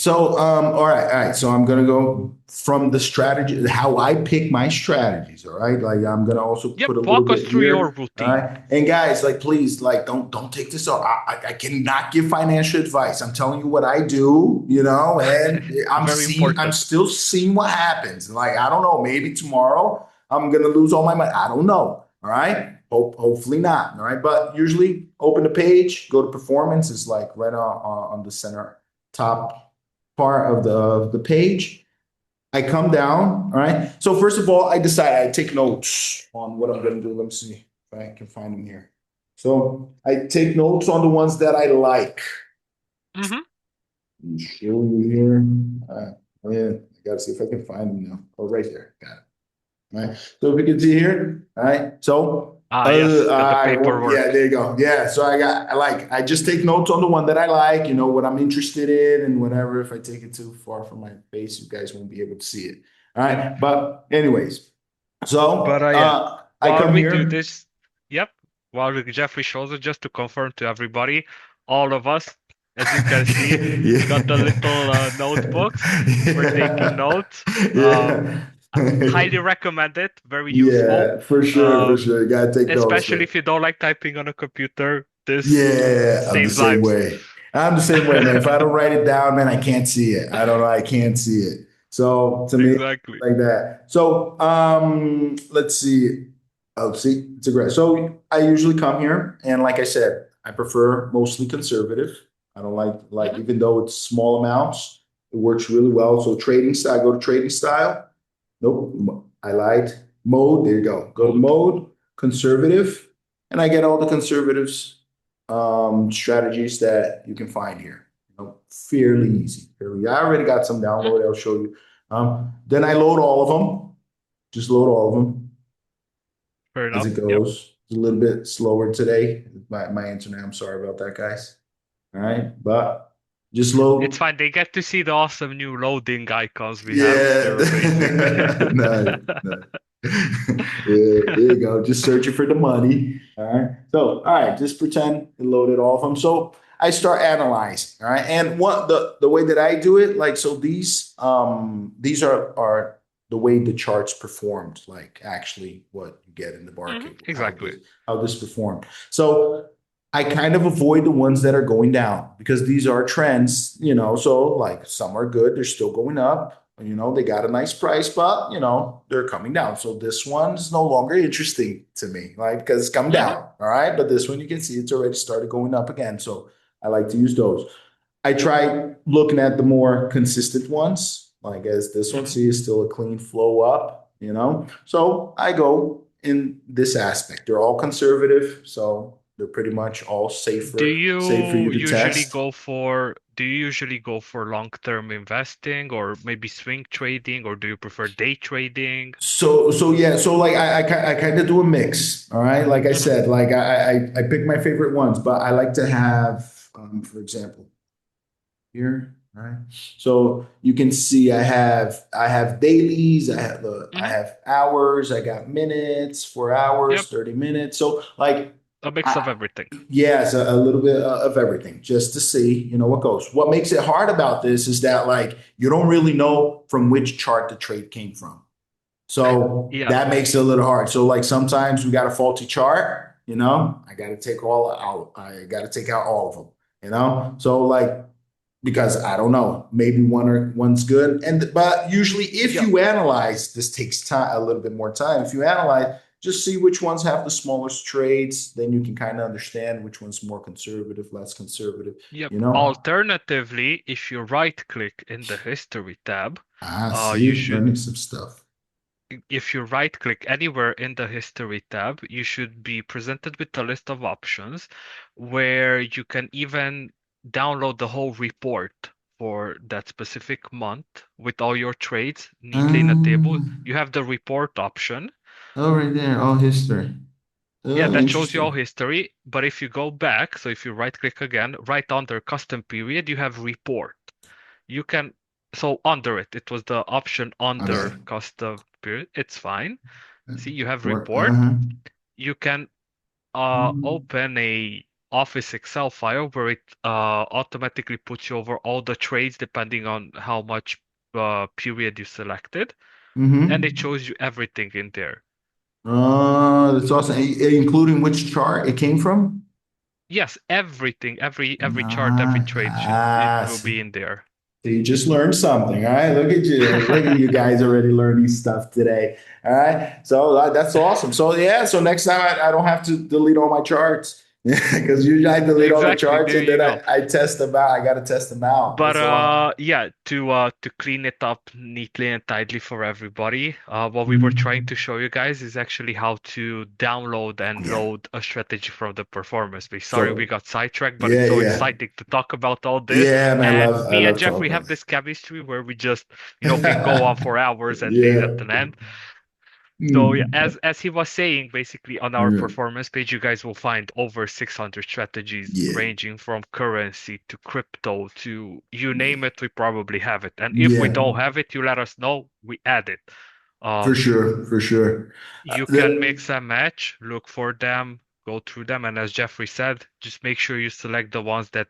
[SPEAKER 1] all right. So I'm gonna go from the strategy, how I pick my strategies. All right, like I'm gonna also
[SPEAKER 2] Yep,
[SPEAKER 1] put a little
[SPEAKER 2] walk us
[SPEAKER 1] bit
[SPEAKER 2] through your
[SPEAKER 1] here. All
[SPEAKER 2] routine.
[SPEAKER 1] right, and guys, like, please, like, don't take this off. I cannot give financial advice. I'm telling you what I do, and
[SPEAKER 2] Very
[SPEAKER 1] I'm
[SPEAKER 2] important.
[SPEAKER 1] still seeing what happens. Like, I don't know, maybe tomorrow I'm gonna lose all my money. I don't know. All right. Hopefully not. All right. But usually open the page, go to performance is like right on the center top part of the page. I come down, all right? So first of all, I decide I take notes on what I'm going to do. Let me see if I can find them here. So I take notes on the ones that I like.
[SPEAKER 2] Hmm.
[SPEAKER 1] Let me show you here. Oh yeah, I got to see if I can find them now. Oh, right there. Got it. All right. So if we can see here, all right. So
[SPEAKER 2] Ah, yes, got the
[SPEAKER 1] yeah,
[SPEAKER 2] paperwork.
[SPEAKER 1] there you go. Yeah. So I just take notes on the one that I like, what I'm interested in, and whatever. If I take it too far from my face, you guys won't be able to see it. All right. But anyways,
[SPEAKER 2] But
[SPEAKER 1] so
[SPEAKER 2] yeah,
[SPEAKER 1] I
[SPEAKER 2] while
[SPEAKER 1] come
[SPEAKER 2] we do
[SPEAKER 1] here.
[SPEAKER 2] this, yep, while Jeffrey shows it, just to confirm to everybody, all of us, as you can see, got the
[SPEAKER 1] Yeah.
[SPEAKER 2] little notebooks for taking
[SPEAKER 1] Yeah.
[SPEAKER 2] notes.
[SPEAKER 1] Yeah.
[SPEAKER 2] Highly recommend it, very useful.
[SPEAKER 1] Yeah, for sure, for
[SPEAKER 2] Um,
[SPEAKER 1] sure. You gotta take notes,
[SPEAKER 2] especially
[SPEAKER 1] man.
[SPEAKER 2] if you don't like typing on a computer, this
[SPEAKER 1] Yeah, I'm the
[SPEAKER 2] saves
[SPEAKER 1] same
[SPEAKER 2] lives.
[SPEAKER 1] way. I'm the same way, man. If I don't write it down, man, I can't see it. I don't know. I can't see it. So to me,
[SPEAKER 2] Exactly.
[SPEAKER 1] like that. So let's see. Oh, see, it's a great. So I usually come here, and like I said, I prefer mostly conservative. I don't like
[SPEAKER 2] Hmm.
[SPEAKER 1] even though it's small amounts, it works really well. So trading style, go to trading style. Nope, I lied. Mode, there you go. Go to
[SPEAKER 2] Mode.
[SPEAKER 1] mode, conservative, and I get all the conservatives strategies that you can find here. Fairly easy. I already got some
[SPEAKER 2] Hmm.
[SPEAKER 1] downloaded. I'll show you. Then I load all of them. Just load all of them
[SPEAKER 2] Fair
[SPEAKER 1] as
[SPEAKER 2] enough.
[SPEAKER 1] it
[SPEAKER 2] Yep.
[SPEAKER 1] goes. It's a little bit slower today. My internet. I'm sorry about that, guys. All right, but just
[SPEAKER 2] It's
[SPEAKER 1] load.
[SPEAKER 2] fine. They get to see the awesome new loading icons we have.
[SPEAKER 1] Yeah,
[SPEAKER 2] They're amazing.
[SPEAKER 1] nice, nice. Yeah, there you go. Just searching for the money. All right. So, all right, just pretend it loaded all of them. So I start analyzing. All right. And what the way that I do it, like, so these are the way the charts performed, like actually what you get in the
[SPEAKER 2] Hmm.
[SPEAKER 1] market,
[SPEAKER 2] Exactly.
[SPEAKER 1] how this performed. So I kind of avoid the ones that are going down because these are trends. So like some are good, they're still going up. They got a nice price, but they're coming down. So this one's no longer interesting to me, like because it's come
[SPEAKER 2] Hmm.
[SPEAKER 1] down. All right. But this one you can see it's already started going up again. So I like to use those. I try looking at the more consistent ones, like as this one,
[SPEAKER 2] Hmm.
[SPEAKER 1] see is still a clean flow up, So I go in this aspect. They're all conservative, so they're pretty much all safe for you to test.
[SPEAKER 2] Do you usually go for long-term investing or maybe swing trading, or do you prefer day trading?
[SPEAKER 1] So yeah, so like I kind of do a mix. All right, like I
[SPEAKER 2] Hmm.
[SPEAKER 1] said, like I pick my favorite ones, but I like to have, for example, here, all right. So you can see I have dailies, I
[SPEAKER 2] Hmm.
[SPEAKER 1] have hours, I got minutes, 4 hours,
[SPEAKER 2] Yep,
[SPEAKER 1] 30 minutes. So like
[SPEAKER 2] a mix of
[SPEAKER 1] I
[SPEAKER 2] everything.
[SPEAKER 1] yeah, it's a little bit of everything just to see, what goes. What makes it hard about this is that like you don't really know from which chart the trade came from. So
[SPEAKER 2] Yeah.
[SPEAKER 1] that makes it a little hard. So like sometimes we got a faulty chart, I got to take all out. I got to take out all of them, So like because I don't know, maybe one's good, but usually if
[SPEAKER 2] Yep.
[SPEAKER 1] you analyze, this takes time a little bit more time. If you analyze, just see which ones have the smallest trades, then you can kind of understand which one's more conservative, less conservative,
[SPEAKER 2] Yep.
[SPEAKER 1] you know.
[SPEAKER 2] Alternatively, if you right-click in the History tab, you
[SPEAKER 1] See,
[SPEAKER 2] should,
[SPEAKER 1] learning some stuff.
[SPEAKER 2] if you right-click anywhere in the History tab, you should be presented with a list of options where you can even download the whole report for that specific month with all your trades neatly in a table.
[SPEAKER 1] Um,
[SPEAKER 2] You have the report option.
[SPEAKER 1] oh, right there, all history.
[SPEAKER 2] Yeah,
[SPEAKER 1] Oh,
[SPEAKER 2] that shows you all
[SPEAKER 1] interesting.
[SPEAKER 2] history. But if you go back, so if you right-click again, right under custom period, you have report. You can, so under it, it was the option under
[SPEAKER 1] Okay.
[SPEAKER 2] custom period. It's fine. See, you have
[SPEAKER 1] Work.
[SPEAKER 2] report.
[SPEAKER 1] Uh-huh.
[SPEAKER 2] You can open a Office Excel file where it automatically puts you over all the trades depending on how much period you selected, and it
[SPEAKER 1] Mm-hmm.
[SPEAKER 2] shows you everything in there.
[SPEAKER 1] That's awesome. Including which chart it came from?
[SPEAKER 2] Yes, everything, every chart, every
[SPEAKER 1] Ah,
[SPEAKER 2] trade should it will
[SPEAKER 1] see.
[SPEAKER 2] be in there.
[SPEAKER 1] So you just learned something. All right. Look at you. Look at you guys already learning stuff today. All right. So that's awesome. So yeah. So next time I don't have to delete all my charts because usually I delete all the
[SPEAKER 2] Exactly,
[SPEAKER 1] charts
[SPEAKER 2] there
[SPEAKER 1] and then
[SPEAKER 2] you
[SPEAKER 1] I,
[SPEAKER 2] go.
[SPEAKER 1] I test them out. I got to test them out.
[SPEAKER 2] But
[SPEAKER 1] That's all.
[SPEAKER 2] yeah, to clean it up neatly and tidily for everybody, what we were trying
[SPEAKER 1] Mhm.
[SPEAKER 2] to show you guys is actually how to download and
[SPEAKER 1] Yeah.
[SPEAKER 2] load a strategy from the performance base. Sorry, we
[SPEAKER 1] So
[SPEAKER 2] got sidetracked, but it's
[SPEAKER 1] yeah,
[SPEAKER 2] so
[SPEAKER 1] yeah,
[SPEAKER 2] exciting to talk about all this.
[SPEAKER 1] yeah. And I
[SPEAKER 2] And
[SPEAKER 1] love I
[SPEAKER 2] me and
[SPEAKER 1] love
[SPEAKER 2] Jeffrey
[SPEAKER 1] talking.
[SPEAKER 2] have this chemistry where we just, can go on for hours and days at
[SPEAKER 1] Yeah.
[SPEAKER 2] an end. So yeah,
[SPEAKER 1] Mm.
[SPEAKER 2] as he was saying, basically on our
[SPEAKER 1] Yeah.
[SPEAKER 2] performance page, you guys will find over 600 strategies
[SPEAKER 1] Yeah.
[SPEAKER 2] ranging from currency to crypto to you name it, we probably have it. And if we
[SPEAKER 1] Yeah.
[SPEAKER 2] don't have it, you let us know, we add it.
[SPEAKER 1] For
[SPEAKER 2] Um,
[SPEAKER 1] sure. For sure.
[SPEAKER 2] you can
[SPEAKER 1] The,
[SPEAKER 2] mix and match, look for them, go through them, and as Jeffrey said, just make sure you select the ones that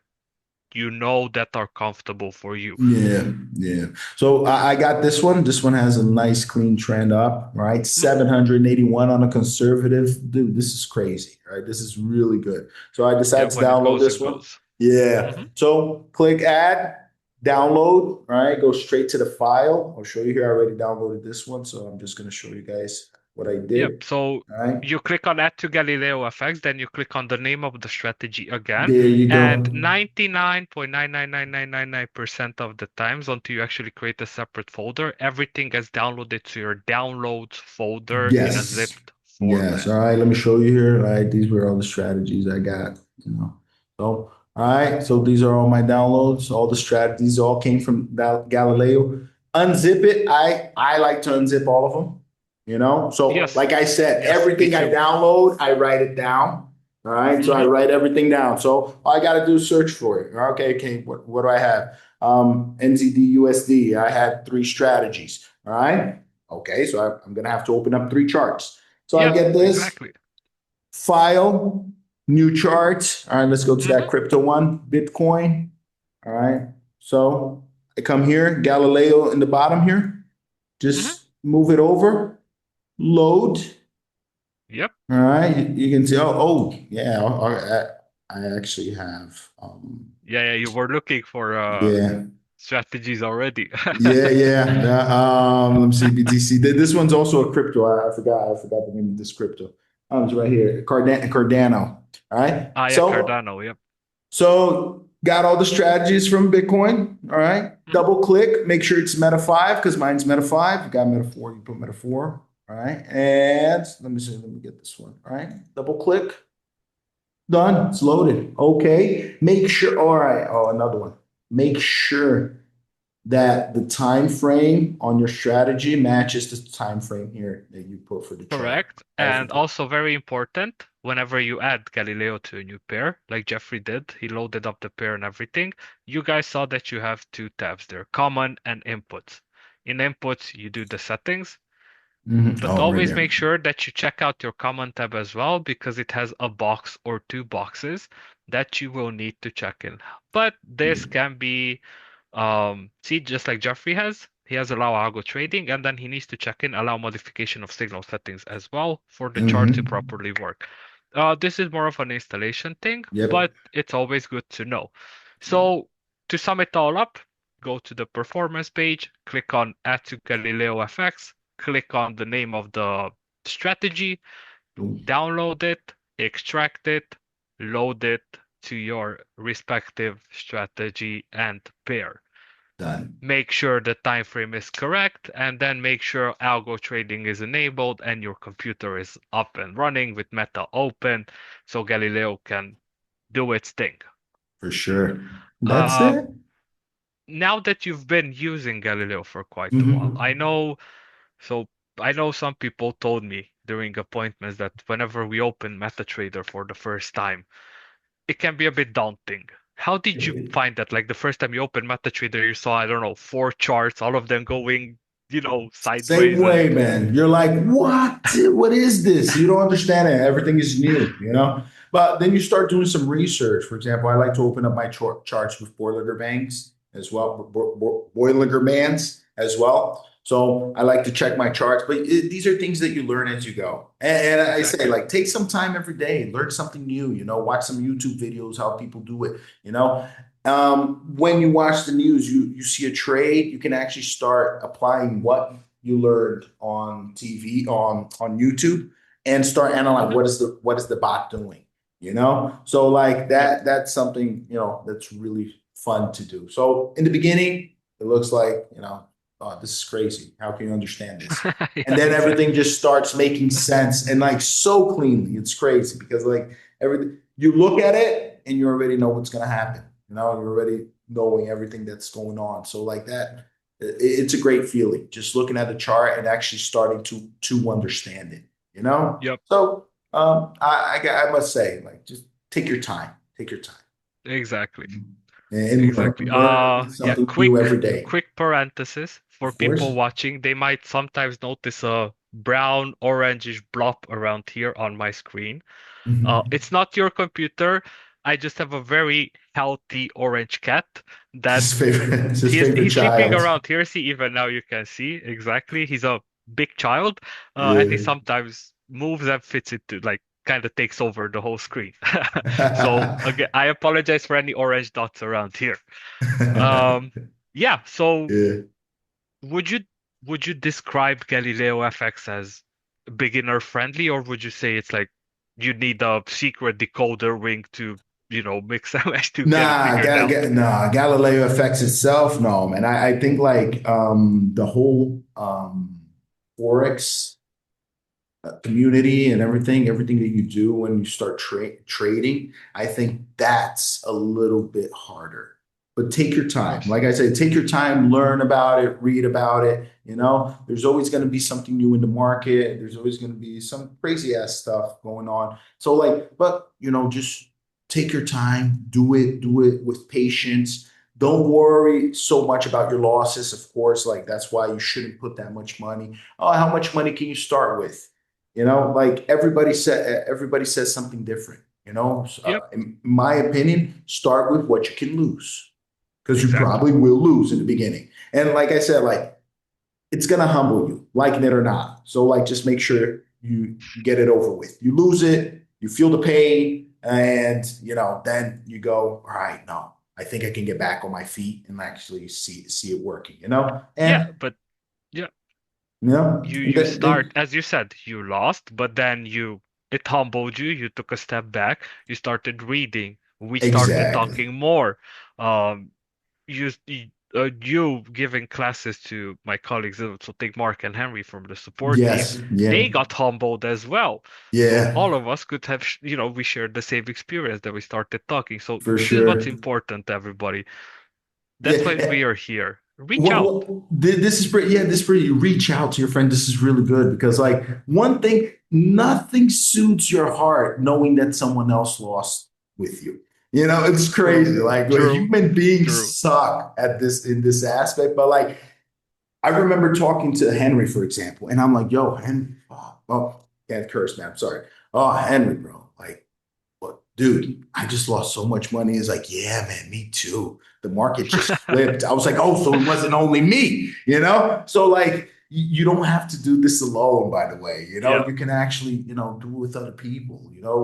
[SPEAKER 2] you know that are comfortable for you.
[SPEAKER 1] yeah. Yeah. So I got this one. This one has a nice clean trend up, right?
[SPEAKER 2] Mhm.
[SPEAKER 1] 781 on a conservative. Dude, this is crazy, right? This is really good. So I
[SPEAKER 2] Yeah,
[SPEAKER 1] decided to
[SPEAKER 2] when it
[SPEAKER 1] download
[SPEAKER 2] goes,
[SPEAKER 1] this
[SPEAKER 2] it
[SPEAKER 1] one.
[SPEAKER 2] goes.
[SPEAKER 1] Yeah.
[SPEAKER 2] Hmm.
[SPEAKER 1] So click add, download, right? Go straight to the file. I'll show you here. I already downloaded this one. So I'm just going to show you guys what I
[SPEAKER 2] Yep.
[SPEAKER 1] did.
[SPEAKER 2] So
[SPEAKER 1] All right.
[SPEAKER 2] you click on Add to Galileo FX, then you click on the name of the strategy again,
[SPEAKER 1] There you
[SPEAKER 2] and
[SPEAKER 1] go.
[SPEAKER 2] 99.99999% of the times until you actually create a separate folder, everything gets downloaded to your downloads folder in a
[SPEAKER 1] Yes.
[SPEAKER 2] zipped
[SPEAKER 1] Yes.
[SPEAKER 2] format.
[SPEAKER 1] All right. Let me show you here. All right. These were all the strategies I got, So, all right. So these are all my downloads. All the strategies all came from Galileo. Unzip it. I like to unzip all of them, So,
[SPEAKER 2] Yes,
[SPEAKER 1] like I said,
[SPEAKER 2] yes, me
[SPEAKER 1] everything I
[SPEAKER 2] too.
[SPEAKER 1] download, I write it down. All right. So I
[SPEAKER 2] Hmm.
[SPEAKER 1] write everything down. So all I got to do is search for it. Okay. Okay. What do I have? NZD USD. I had three strategies. All right. Okay, so I'm going to have to open up three charts. So I
[SPEAKER 2] Yep,
[SPEAKER 1] get this
[SPEAKER 2] exactly.
[SPEAKER 1] file, new chart. All right, let's go to that
[SPEAKER 2] Hmm.
[SPEAKER 1] crypto one, Bitcoin. All right, so I come here, Galileo in the bottom here.
[SPEAKER 2] Hmm.
[SPEAKER 1] Just move it over, load.
[SPEAKER 2] Yep.
[SPEAKER 1] All right, you can see. Oh, yeah. I actually have.
[SPEAKER 2] Yeah, yeah, you were looking for
[SPEAKER 1] Yeah.
[SPEAKER 2] strategies already.
[SPEAKER 1] Yeah, yeah. Let me see, BTC. This one's also a crypto. I forgot the name of this crypto. It's right here, Cardano. All right.
[SPEAKER 2] Ah, yeah,
[SPEAKER 1] So
[SPEAKER 2] Cardano. Yep.
[SPEAKER 1] got all the strategies from Bitcoin. All right.
[SPEAKER 2] Mhm.
[SPEAKER 1] Double click, make sure it's Meta 5 because mine's Meta 5. You got Meta 4, you put Meta 4. All right. And let me see, let me get this one. All right. Double click. Done. It's loaded. Okay. Make sure. All right. Oh, another one. Make sure that the time frame on your strategy matches the time frame here that you put for the chart.
[SPEAKER 2] Correct.
[SPEAKER 1] That's
[SPEAKER 2] And
[SPEAKER 1] important.
[SPEAKER 2] also very important, whenever you add Galileo to a new pair, like Jeffrey did, he loaded up the pair and everything. You guys saw that you have two tabs there, common and inputs. In inputs, you do the settings, but
[SPEAKER 1] Oh, right
[SPEAKER 2] always
[SPEAKER 1] there.
[SPEAKER 2] make sure that you check out your common tab as well because it has a box or two boxes that you will need to check in. But this
[SPEAKER 1] Yeah.
[SPEAKER 2] can be see, just like Jeffrey has, he has allow algo trading, and then he needs to check in allow modification of signal settings as well for the chart to
[SPEAKER 1] Hmm.
[SPEAKER 2] properly work. This is more of an installation thing,
[SPEAKER 1] Yep.
[SPEAKER 2] but it's always good to know. So to sum it all up, go to the performance page, click on Add to Galileo FX, click on the name of the strategy, download it, extract it, load it to your respective strategy and pair.
[SPEAKER 1] Done.
[SPEAKER 2] Make sure the time frame is correct, and then make sure algo trading is enabled and your computer is up and running with Meta open so Galileo can do its thing.
[SPEAKER 1] For sure. That's
[SPEAKER 2] Um,
[SPEAKER 1] it.
[SPEAKER 2] Now that you've been using Galileo for quite a while,
[SPEAKER 1] Hmm.
[SPEAKER 2] so I know some people told me during appointments that whenever we open MetaTrader for the first time, it can be a bit daunting. How did you find that? Like the first time you opened MetaTrader, you saw, I don't know, four charts, all of them going,
[SPEAKER 1] Same
[SPEAKER 2] sideways and
[SPEAKER 1] way, man. You're like, what? What is this? You don't understand it. Everything is new, you know? But then you start doing some research. For example, I like to open up my charts with Bollinger Bands as well, Bollinger Bands as well. So I like to check my charts, but these are things that you learn as you go. And I say,
[SPEAKER 2] exactly.
[SPEAKER 1] like, take some time every day, learn something new, watch some YouTube videos, how people do it, when you watch the news, you see a trade, you can actually start applying what you learned on TV on YouTube and start analyzing
[SPEAKER 2] Mhm.
[SPEAKER 1] what is the bot doing, So like
[SPEAKER 2] Yep.
[SPEAKER 1] that's something, that's really fun to do. So in the beginning, it looks like, oh, this is crazy. How can you understand this? And
[SPEAKER 2] Yeah,
[SPEAKER 1] then everything
[SPEAKER 2] exactly.
[SPEAKER 1] just starts making sense and like so cleanly. It's crazy because like everything you look at it and you already know what's going to happen. You're already knowing everything that's going on. So like that, it's a great feeling just looking at the chart and actually starting to understand it. You know.
[SPEAKER 2] Yep.
[SPEAKER 1] So I must say, like, just take your time,
[SPEAKER 2] Exactly.
[SPEAKER 1] and
[SPEAKER 2] Exactly.
[SPEAKER 1] learn
[SPEAKER 2] Yeah,
[SPEAKER 1] something new
[SPEAKER 2] quick
[SPEAKER 1] every day.
[SPEAKER 2] quick parenthesis for
[SPEAKER 1] Of
[SPEAKER 2] people
[SPEAKER 1] course.
[SPEAKER 2] watching, they might sometimes notice a brown orangish blob around here on my screen.
[SPEAKER 1] Mhm.
[SPEAKER 2] It's not your computer. I just have a very healthy orange cat that
[SPEAKER 1] It's his
[SPEAKER 2] he's
[SPEAKER 1] favorite
[SPEAKER 2] he's sleeping
[SPEAKER 1] child.
[SPEAKER 2] around here. See, even now you can see exactly. He's a big child, and he
[SPEAKER 1] Yeah.
[SPEAKER 2] sometimes moves and fits into like kind of takes over the whole screen. So again, I apologize for any orange dots around here. Um, yeah. So
[SPEAKER 1] Yeah.
[SPEAKER 2] would you would you describe Galileo FX as beginner friendly, or would you say it's like you need a secret decoder ring to, mix and match to get it
[SPEAKER 1] Nah,
[SPEAKER 2] figured out?
[SPEAKER 1] nah, Galileo affects itself. No, man. I think like the whole Forex community and everything that you do when you start trading, I think that's a little bit harder. But take your time.
[SPEAKER 2] Yes.
[SPEAKER 1] Like I said, take your time, learn about it, read about it. There's always going to be something new in the market. There's always going to be some crazy ass stuff going on. So like, but just take your time, do it with patience. Don't worry so much about your losses, of course. Like that's why you shouldn't put that much money. Oh, how much money can you start with? Like everybody says something different.
[SPEAKER 2] Yep.
[SPEAKER 1] In my opinion, start with what you can lose because you
[SPEAKER 2] Exactly.
[SPEAKER 1] probably will lose in the beginning. And like I said, like it's gonna humble you, liking it or not. So like just make sure you get it over with. You lose it, you feel the pain, and then you go, all right, no, I think I can get back on my feet and actually see it working, you know?
[SPEAKER 2] Yeah,
[SPEAKER 1] And
[SPEAKER 2] but yeah,
[SPEAKER 1] you know,
[SPEAKER 2] you start, as you said, you lost, but then it humbled you. You took a step back. You started reading. We started
[SPEAKER 1] exactly.
[SPEAKER 2] talking more. Um, you giving classes to my colleagues, so take Mark and Henry from the support team.
[SPEAKER 1] Yes. Yeah.
[SPEAKER 2] They got humbled as well. So
[SPEAKER 1] Yeah.
[SPEAKER 2] all of us could have, we shared the same experience that we started talking. So
[SPEAKER 1] For
[SPEAKER 2] this is what's
[SPEAKER 1] sure.
[SPEAKER 2] important, everybody. That's why
[SPEAKER 1] Yeah.
[SPEAKER 2] we are here. Reach
[SPEAKER 1] What,
[SPEAKER 2] out.
[SPEAKER 1] this is pretty, yeah, this is pretty, you reach out to your friend. This is really good because, like, one thing, nothing suits your heart knowing that someone else lost with you. You know, it's
[SPEAKER 2] True,
[SPEAKER 1] crazy. Like,
[SPEAKER 2] true,
[SPEAKER 1] human beings
[SPEAKER 2] true.
[SPEAKER 1] suck at this in this aspect, but like, I remember talking to Henry, for example, and I'm like, yo, Henry, oh, can't curse, man. I'm sorry. Oh, Henry, bro. Like, but dude, I just lost so much money. It's like, yeah, man, me too. The market just flipped. I was like, oh, so it wasn't only me, you know? So like you don't have to do this alone, by the way. You know,
[SPEAKER 2] Yeah,
[SPEAKER 1] you can actually, do it with other people,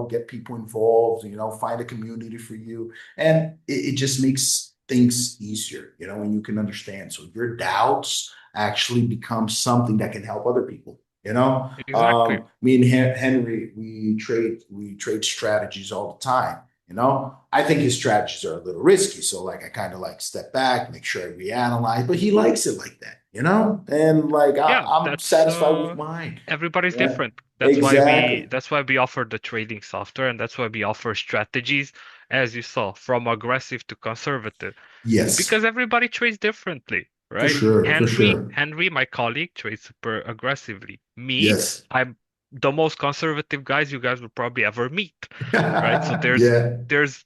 [SPEAKER 1] get people involved, find a community for you. And it just makes things easier, and you can understand. So your doubts actually become something that can help other people.
[SPEAKER 2] exactly.
[SPEAKER 1] Me and Henry, we trade strategies all the time. I think his strategies are a little risky, so like I kind of like step back, make sure I reanalyze. But he likes it like that, and like
[SPEAKER 2] Yeah,
[SPEAKER 1] I'm
[SPEAKER 2] that's
[SPEAKER 1] satisfied with mine.
[SPEAKER 2] everybody's
[SPEAKER 1] Yeah,
[SPEAKER 2] different.
[SPEAKER 1] exactly.
[SPEAKER 2] That's why we offer the trading software, and that's why we offer strategies, as you saw, from aggressive to conservative,
[SPEAKER 1] Yes,
[SPEAKER 2] because everybody trades differently,
[SPEAKER 1] for
[SPEAKER 2] right?
[SPEAKER 1] sure, for
[SPEAKER 2] Henry,
[SPEAKER 1] sure.
[SPEAKER 2] Henry, my colleague, trades super aggressively. Me,
[SPEAKER 1] Yes,
[SPEAKER 2] I'm the most conservative guys you guys will probably ever meet, right? So
[SPEAKER 1] yeah,
[SPEAKER 2] there's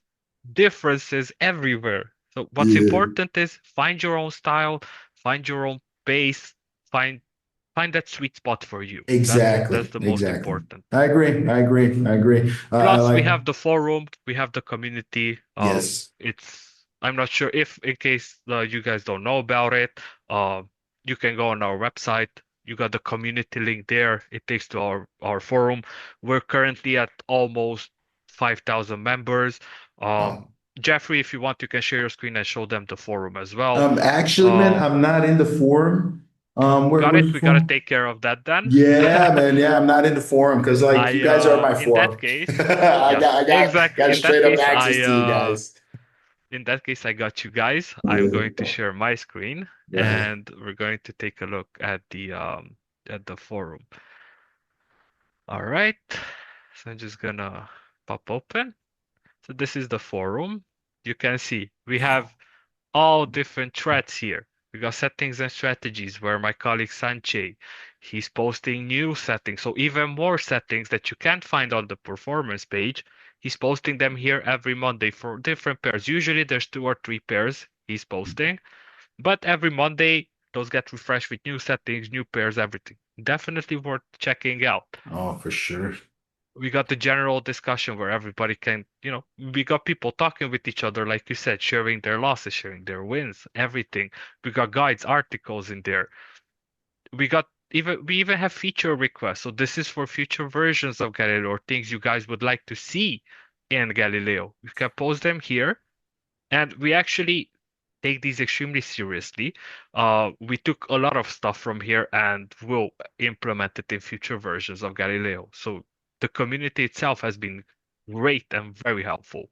[SPEAKER 2] differences everywhere. So what's
[SPEAKER 1] yeah.
[SPEAKER 2] important is find your own style, find your own pace, find find that sweet spot for you. That's
[SPEAKER 1] Exactly,
[SPEAKER 2] the most
[SPEAKER 1] exactly.
[SPEAKER 2] important.
[SPEAKER 1] I agree. I agree. I agree. I
[SPEAKER 2] Plus, we
[SPEAKER 1] like.
[SPEAKER 2] have the forum, we have the community.
[SPEAKER 1] Yes.
[SPEAKER 2] I'm not sure if, in case you guys don't know about it, you can go on our website. You got the community link there. It takes to our forum. We're currently at almost 5,000 members. Um,
[SPEAKER 1] Wow.
[SPEAKER 2] Jeffrey, if you want, you can share your screen and show them the forum as well.
[SPEAKER 1] Actually, man,
[SPEAKER 2] Um,
[SPEAKER 1] I'm not in the forum.
[SPEAKER 2] got
[SPEAKER 1] Where's
[SPEAKER 2] it.
[SPEAKER 1] the
[SPEAKER 2] We gotta
[SPEAKER 1] forum?
[SPEAKER 2] take care of that then.
[SPEAKER 1] Yeah, man. Yeah, I'm not in the forum because like you guys are my
[SPEAKER 2] In that
[SPEAKER 1] forum.
[SPEAKER 2] case,
[SPEAKER 1] I
[SPEAKER 2] yes,
[SPEAKER 1] got I got
[SPEAKER 2] exactly.
[SPEAKER 1] got straight up access to you guys.
[SPEAKER 2] In that case, I got you guys. I'm going to
[SPEAKER 1] Yeah.
[SPEAKER 2] share my screen
[SPEAKER 1] Go ahead.
[SPEAKER 2] and we're going to take a look at the forum. All right. So I'm just gonna pop open. So this is the forum. You can see we
[SPEAKER 1] Wow.
[SPEAKER 2] have all different threads here. We got settings and strategies where my colleague Sanjay, he's posting new settings. So even more settings that you can't find on the performance page. He's posting them here every Monday for different pairs. Usually there's 2 or 3 pairs he's posting, but every Monday those get refreshed with new settings, new pairs, everything. Definitely worth checking out.
[SPEAKER 1] Oh, for sure.
[SPEAKER 2] We got the general discussion where everybody can, we got people talking with each other, like you said, sharing their losses, sharing their wins, everything. We got guides, articles in there. We even have feature requests. So this is for future versions of Galileo or things you guys would like to see in Galileo. You can post them here, and we actually take these extremely seriously. We took a lot of stuff from here and will implement it in future versions of Galileo. So the community itself has been great and very helpful.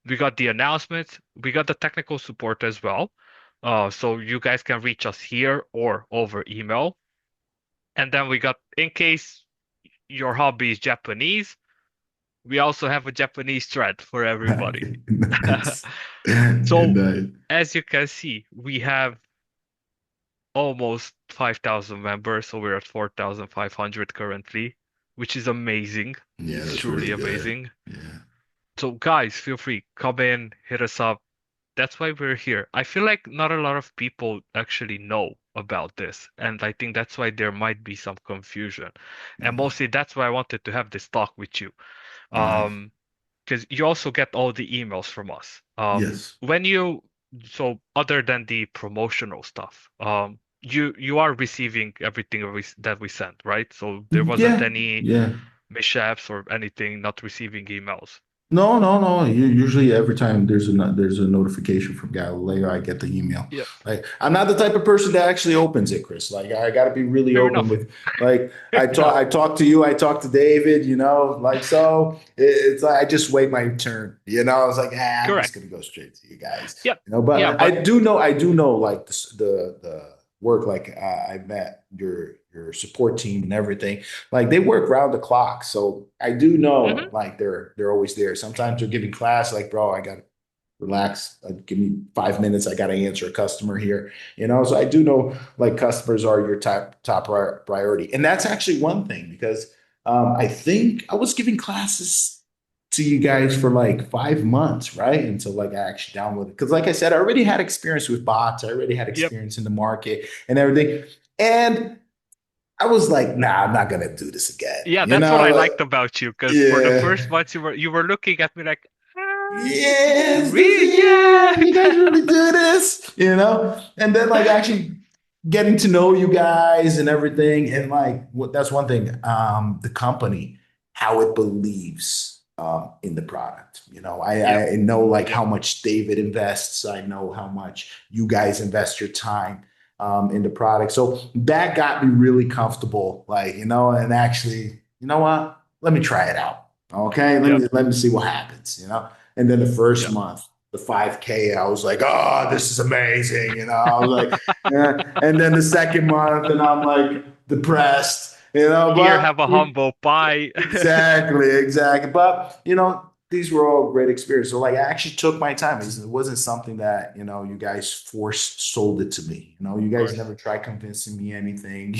[SPEAKER 2] We got the announcements, we got the technical support as well. So you guys can reach us here or over email. And then we got, in case your hobby is Japanese, we also have a Japanese thread for everybody.
[SPEAKER 1] Nice.
[SPEAKER 2] So
[SPEAKER 1] Nice.
[SPEAKER 2] as you can see, we have almost 5,000 members, so we're at 4,500 currently, which is amazing.
[SPEAKER 1] Yeah,
[SPEAKER 2] It's
[SPEAKER 1] that's really
[SPEAKER 2] truly
[SPEAKER 1] good.
[SPEAKER 2] amazing.
[SPEAKER 1] Yeah.
[SPEAKER 2] So, guys, feel free, come in, hit us up. That's why we're here. I feel like not a lot of people actually know about this, and I think that's why there might be some confusion. And
[SPEAKER 1] Yeah.
[SPEAKER 2] mostly that's why I wanted to have this talk with you.
[SPEAKER 1] Nice.
[SPEAKER 2] Um, because you also get all the emails from us.
[SPEAKER 1] Yes.
[SPEAKER 2] When you so other than the promotional stuff, you are receiving everything that we sent, right? So there wasn't
[SPEAKER 1] Yeah.
[SPEAKER 2] any
[SPEAKER 1] Yeah.
[SPEAKER 2] mishaps or anything not receiving emails.
[SPEAKER 1] No, no, no. Usually, every time there's a notification from Galileo, I get the email.
[SPEAKER 2] Yep.
[SPEAKER 1] Like, I'm not the type of person that actually opens it, Chris. Like, I got to be really
[SPEAKER 2] Fair
[SPEAKER 1] open
[SPEAKER 2] enough.
[SPEAKER 1] with. Like,
[SPEAKER 2] Fair enough.
[SPEAKER 1] I talk to you, I talk to David. Like so. It's like I just wait my turn. I was like, I'm just
[SPEAKER 2] Correct.
[SPEAKER 1] gonna go straight to you guys.
[SPEAKER 2] Yep. Yeah,
[SPEAKER 1] But
[SPEAKER 2] but
[SPEAKER 1] I do know, like the work. Like, I met your support team and everything. Like they work round the clock. So I do know
[SPEAKER 2] mhm.
[SPEAKER 1] like they're always there. Sometimes they're giving class like, bro, I gotta relax. Give me 5 minutes. I gotta answer a customer here. So I do know like customers are your top priority. And that's actually one thing because I think I was giving classes to you guys for like 5 months, right? Until like I actually downloaded. Because like I said, I already had experience with bots. I already had
[SPEAKER 2] Yep.
[SPEAKER 1] experience in the market and everything. And I was like, nah, I'm not gonna do this again.
[SPEAKER 2] Yeah, that's what I
[SPEAKER 1] Like,
[SPEAKER 2] liked about you, because for the
[SPEAKER 1] yeah,
[SPEAKER 2] first months you were looking at me like,
[SPEAKER 1] yes, yeah, you
[SPEAKER 2] reject.
[SPEAKER 1] guys really do this, And then like actually getting to know you guys and everything, and like that's one thing. The company, how it believes in the product.
[SPEAKER 2] Yep.
[SPEAKER 1] I know like
[SPEAKER 2] Yep.
[SPEAKER 1] how much David invests. I know how much you guys invest your time in the product. So that got me really comfortable, like, and actually, you know what? Let me try it out. Okay,
[SPEAKER 2] Yep.
[SPEAKER 1] let me see what happens. And then the first
[SPEAKER 2] Yep.
[SPEAKER 1] month, the 5K, I was like, oh, this is amazing. I was like, yeah. And then the second month, and I'm like depressed.
[SPEAKER 2] Here,
[SPEAKER 1] But
[SPEAKER 2] have a humble pie.
[SPEAKER 1] exactly, exactly. But these were all great experiences. So like I actually took my time. It wasn't something that, you guys forced sold it to me. You
[SPEAKER 2] Of
[SPEAKER 1] guys
[SPEAKER 2] course.
[SPEAKER 1] never tried convincing me anything.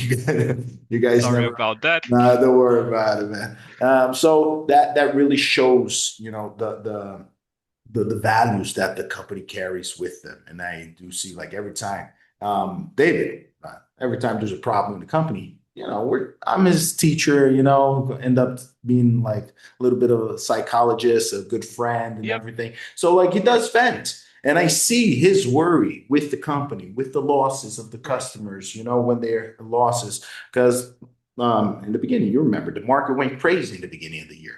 [SPEAKER 1] You guys
[SPEAKER 2] Sorry
[SPEAKER 1] never
[SPEAKER 2] about that.
[SPEAKER 1] nah, don't worry about it, man. So that really shows, the values that the company carries with them. And I do see like every time, David, every time there's a problem in the company, I'm his teacher, end up being like a little bit of a psychologist, a good friend, and
[SPEAKER 2] Yep.
[SPEAKER 1] everything. So like he
[SPEAKER 2] Of course.
[SPEAKER 1] does vent. And I see his worry with the company, with the losses of the
[SPEAKER 2] Of course.
[SPEAKER 1] customers, when they're losses. Because in the beginning, you remember the market went crazy in the beginning of the year.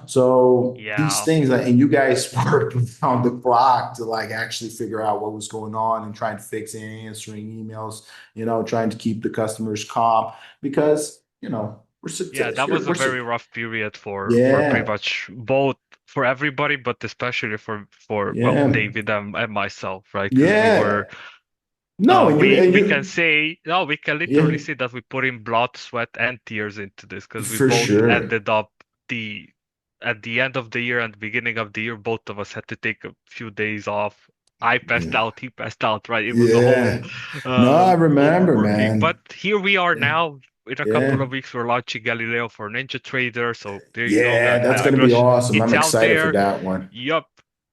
[SPEAKER 1] So these
[SPEAKER 2] Yeah.
[SPEAKER 1] things, and you guys worked on the clock to like actually figure out what was going on and trying to fix it, answering emails, trying to keep the customers calm because,
[SPEAKER 2] Yeah, that was a
[SPEAKER 1] we're
[SPEAKER 2] very rough period for pretty
[SPEAKER 1] yeah,
[SPEAKER 2] much both, for everybody, but especially for well,
[SPEAKER 1] yeah,
[SPEAKER 2] David and myself, right? Because we
[SPEAKER 1] yeah.
[SPEAKER 2] were
[SPEAKER 1] No, and
[SPEAKER 2] we can
[SPEAKER 1] you,
[SPEAKER 2] say, no, we can
[SPEAKER 1] yeah,
[SPEAKER 2] literally say that we put in blood, sweat, and tears into this, because we
[SPEAKER 1] for
[SPEAKER 2] both
[SPEAKER 1] sure.
[SPEAKER 2] ended up the at the end of the year and the beginning of the year, both of us had to take a few days off. I passed
[SPEAKER 1] Yeah,
[SPEAKER 2] out, he passed out, right? It was a whole
[SPEAKER 1] yeah. No, I remember,
[SPEAKER 2] overworking. But
[SPEAKER 1] man.
[SPEAKER 2] here we are
[SPEAKER 1] Yeah,
[SPEAKER 2] now. In a couple
[SPEAKER 1] yeah,
[SPEAKER 2] of weeks, we're launching Galileo for NinjaTrader. So there you go.
[SPEAKER 1] yeah. That's
[SPEAKER 2] I'm
[SPEAKER 1] gonna
[SPEAKER 2] not
[SPEAKER 1] be
[SPEAKER 2] sh
[SPEAKER 1] awesome. I'm
[SPEAKER 2] It's out
[SPEAKER 1] excited for
[SPEAKER 2] there.
[SPEAKER 1] that one.
[SPEAKER 2] Yup,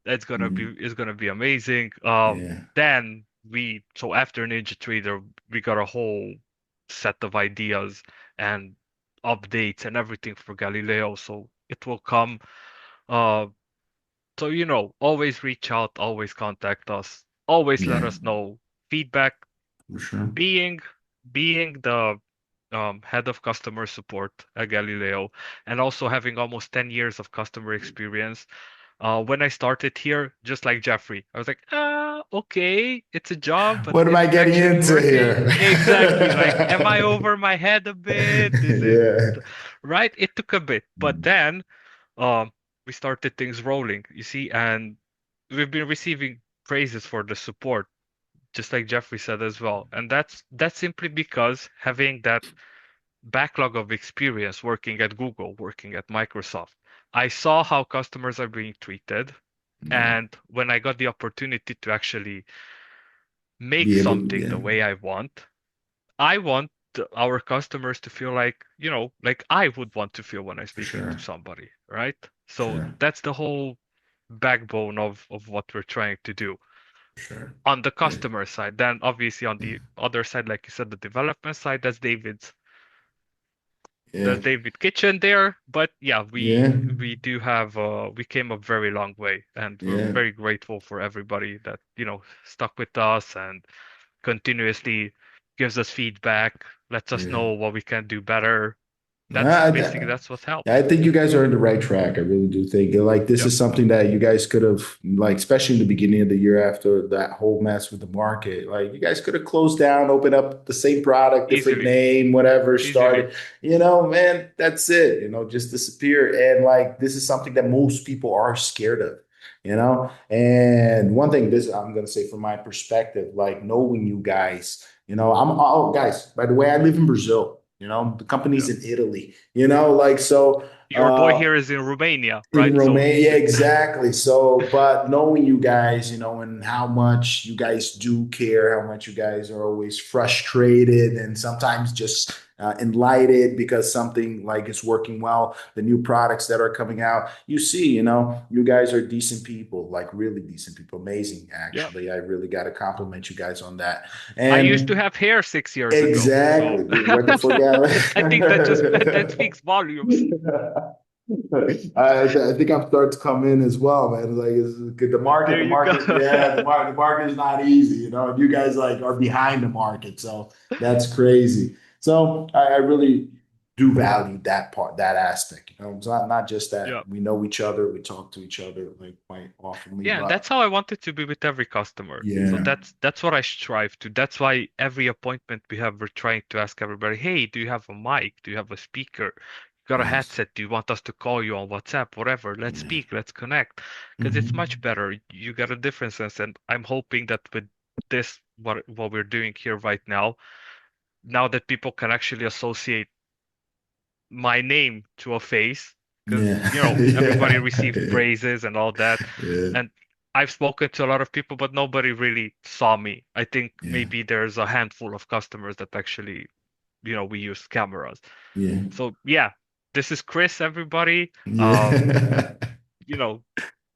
[SPEAKER 2] that's gonna
[SPEAKER 1] Yeah,
[SPEAKER 2] be it's gonna be amazing.
[SPEAKER 1] yeah,
[SPEAKER 2] Then so after NinjaTrader, we got a whole set of ideas and updates and everything for Galileo. So it will come. Uh, so always reach out, always contact us, always let
[SPEAKER 1] yeah,
[SPEAKER 2] us know feedback.
[SPEAKER 1] for sure.
[SPEAKER 2] Being being the head of customer support at Galileo, and also having almost 10 years of customer experience. When I started here, just like Jeffrey, I was like, okay, it's a job, but
[SPEAKER 1] What am
[SPEAKER 2] is
[SPEAKER 1] I
[SPEAKER 2] it
[SPEAKER 1] getting
[SPEAKER 2] actually
[SPEAKER 1] into
[SPEAKER 2] worth it?
[SPEAKER 1] here?
[SPEAKER 2] Exactly. Like, am I over my head a bit? Is it
[SPEAKER 1] Yeah.
[SPEAKER 2] right? It took a bit, but then um, we started things rolling, you see, and we've been receiving praises for the support, just like Jeffrey said as well. And that's simply because having that backlog of experience working at Google, working at Microsoft, I saw how customers are being treated.
[SPEAKER 1] Yeah.
[SPEAKER 2] And when I got the opportunity to actually make
[SPEAKER 1] Be able,
[SPEAKER 2] something
[SPEAKER 1] yeah,
[SPEAKER 2] the way I want our customers to feel like, like I would want to feel when I'm
[SPEAKER 1] for
[SPEAKER 2] speaking to
[SPEAKER 1] sure.
[SPEAKER 2] somebody, right? So
[SPEAKER 1] Sure.
[SPEAKER 2] that's the whole backbone of what we're trying to do
[SPEAKER 1] Sure.
[SPEAKER 2] on the
[SPEAKER 1] Yeah.
[SPEAKER 2] customer side. Then obviously on
[SPEAKER 1] Yeah.
[SPEAKER 2] the other side, like you said, the development side,
[SPEAKER 1] Yeah.
[SPEAKER 2] that's David Kitchen there. But yeah,
[SPEAKER 1] Yeah.
[SPEAKER 2] we do have we came a very long way, and we're
[SPEAKER 1] Yeah.
[SPEAKER 2] very grateful for everybody that stuck with us and continuously gives us feedback, lets us
[SPEAKER 1] Yeah.
[SPEAKER 2] know what we can do better. That's
[SPEAKER 1] I,
[SPEAKER 2] basically that's what
[SPEAKER 1] I
[SPEAKER 2] helps.
[SPEAKER 1] think you guys are on the right track. I really do think like this
[SPEAKER 2] Yep,
[SPEAKER 1] is something that you guys could have like, especially in the beginning of the year after that whole mess with the market. Like you guys could have closed down, opened up the same product, different
[SPEAKER 2] easily,
[SPEAKER 1] name, whatever,
[SPEAKER 2] easily.
[SPEAKER 1] started. Man, that's it. Just disappear. And like this is something that most people are scared of. And one thing this I'm gonna say from my perspective, like knowing you guys, guys, by the way, I live in Brazil. The company's
[SPEAKER 2] Yeah.
[SPEAKER 1] in Italy, like so
[SPEAKER 2] Your boy here is in Romania,
[SPEAKER 1] in
[SPEAKER 2] right? So
[SPEAKER 1] Romania, exactly. So, but knowing you guys, and how much you guys do care, how much you guys are always frustrated and sometimes just enlightened because something like is working well, the new products that are coming out, you guys are decent people, like really decent people, amazing.
[SPEAKER 2] yeah.
[SPEAKER 1] Actually, I really got to compliment you guys on that.
[SPEAKER 2] I used to
[SPEAKER 1] And
[SPEAKER 2] have hair 6 years ago, so
[SPEAKER 1] exactly, working for
[SPEAKER 2] I think that just that
[SPEAKER 1] Galileo.
[SPEAKER 2] speaks volumes.
[SPEAKER 1] I think I'm starting to come in as well, man. Like the market,
[SPEAKER 2] There you go.
[SPEAKER 1] yeah, the market is not easy, and you guys like are behind the market, so that's crazy. So I really do value that part, that aspect. It's not just that
[SPEAKER 2] Yeah.
[SPEAKER 1] we know each other, we talk to each other like quite oftenly,
[SPEAKER 2] Yeah, and that's
[SPEAKER 1] but
[SPEAKER 2] how I want it to be with every customer. So
[SPEAKER 1] yeah,
[SPEAKER 2] that's what I strive to. That's why every appointment we have, we're trying to ask everybody, hey, do you have a mic? Do you have a speaker? You got a
[SPEAKER 1] yes,
[SPEAKER 2] headset? Do you want us to call you on WhatsApp? Whatever. Let's
[SPEAKER 1] yeah,
[SPEAKER 2] speak, let's connect. Because it's much
[SPEAKER 1] hmm,
[SPEAKER 2] better. You got a different sense, and I'm hoping that with this, what we're doing here right now, now that people can actually associate my name to a face, because
[SPEAKER 1] yeah,
[SPEAKER 2] everybody
[SPEAKER 1] yeah,
[SPEAKER 2] received praises and all that,
[SPEAKER 1] yeah,
[SPEAKER 2] and I've spoken to a lot of people, but nobody really saw me. I think
[SPEAKER 1] yeah,
[SPEAKER 2] maybe there's a handful of customers that actually, we use cameras.
[SPEAKER 1] yeah,
[SPEAKER 2] So yeah, this is Chris, everybody.
[SPEAKER 1] yeah,
[SPEAKER 2] You know,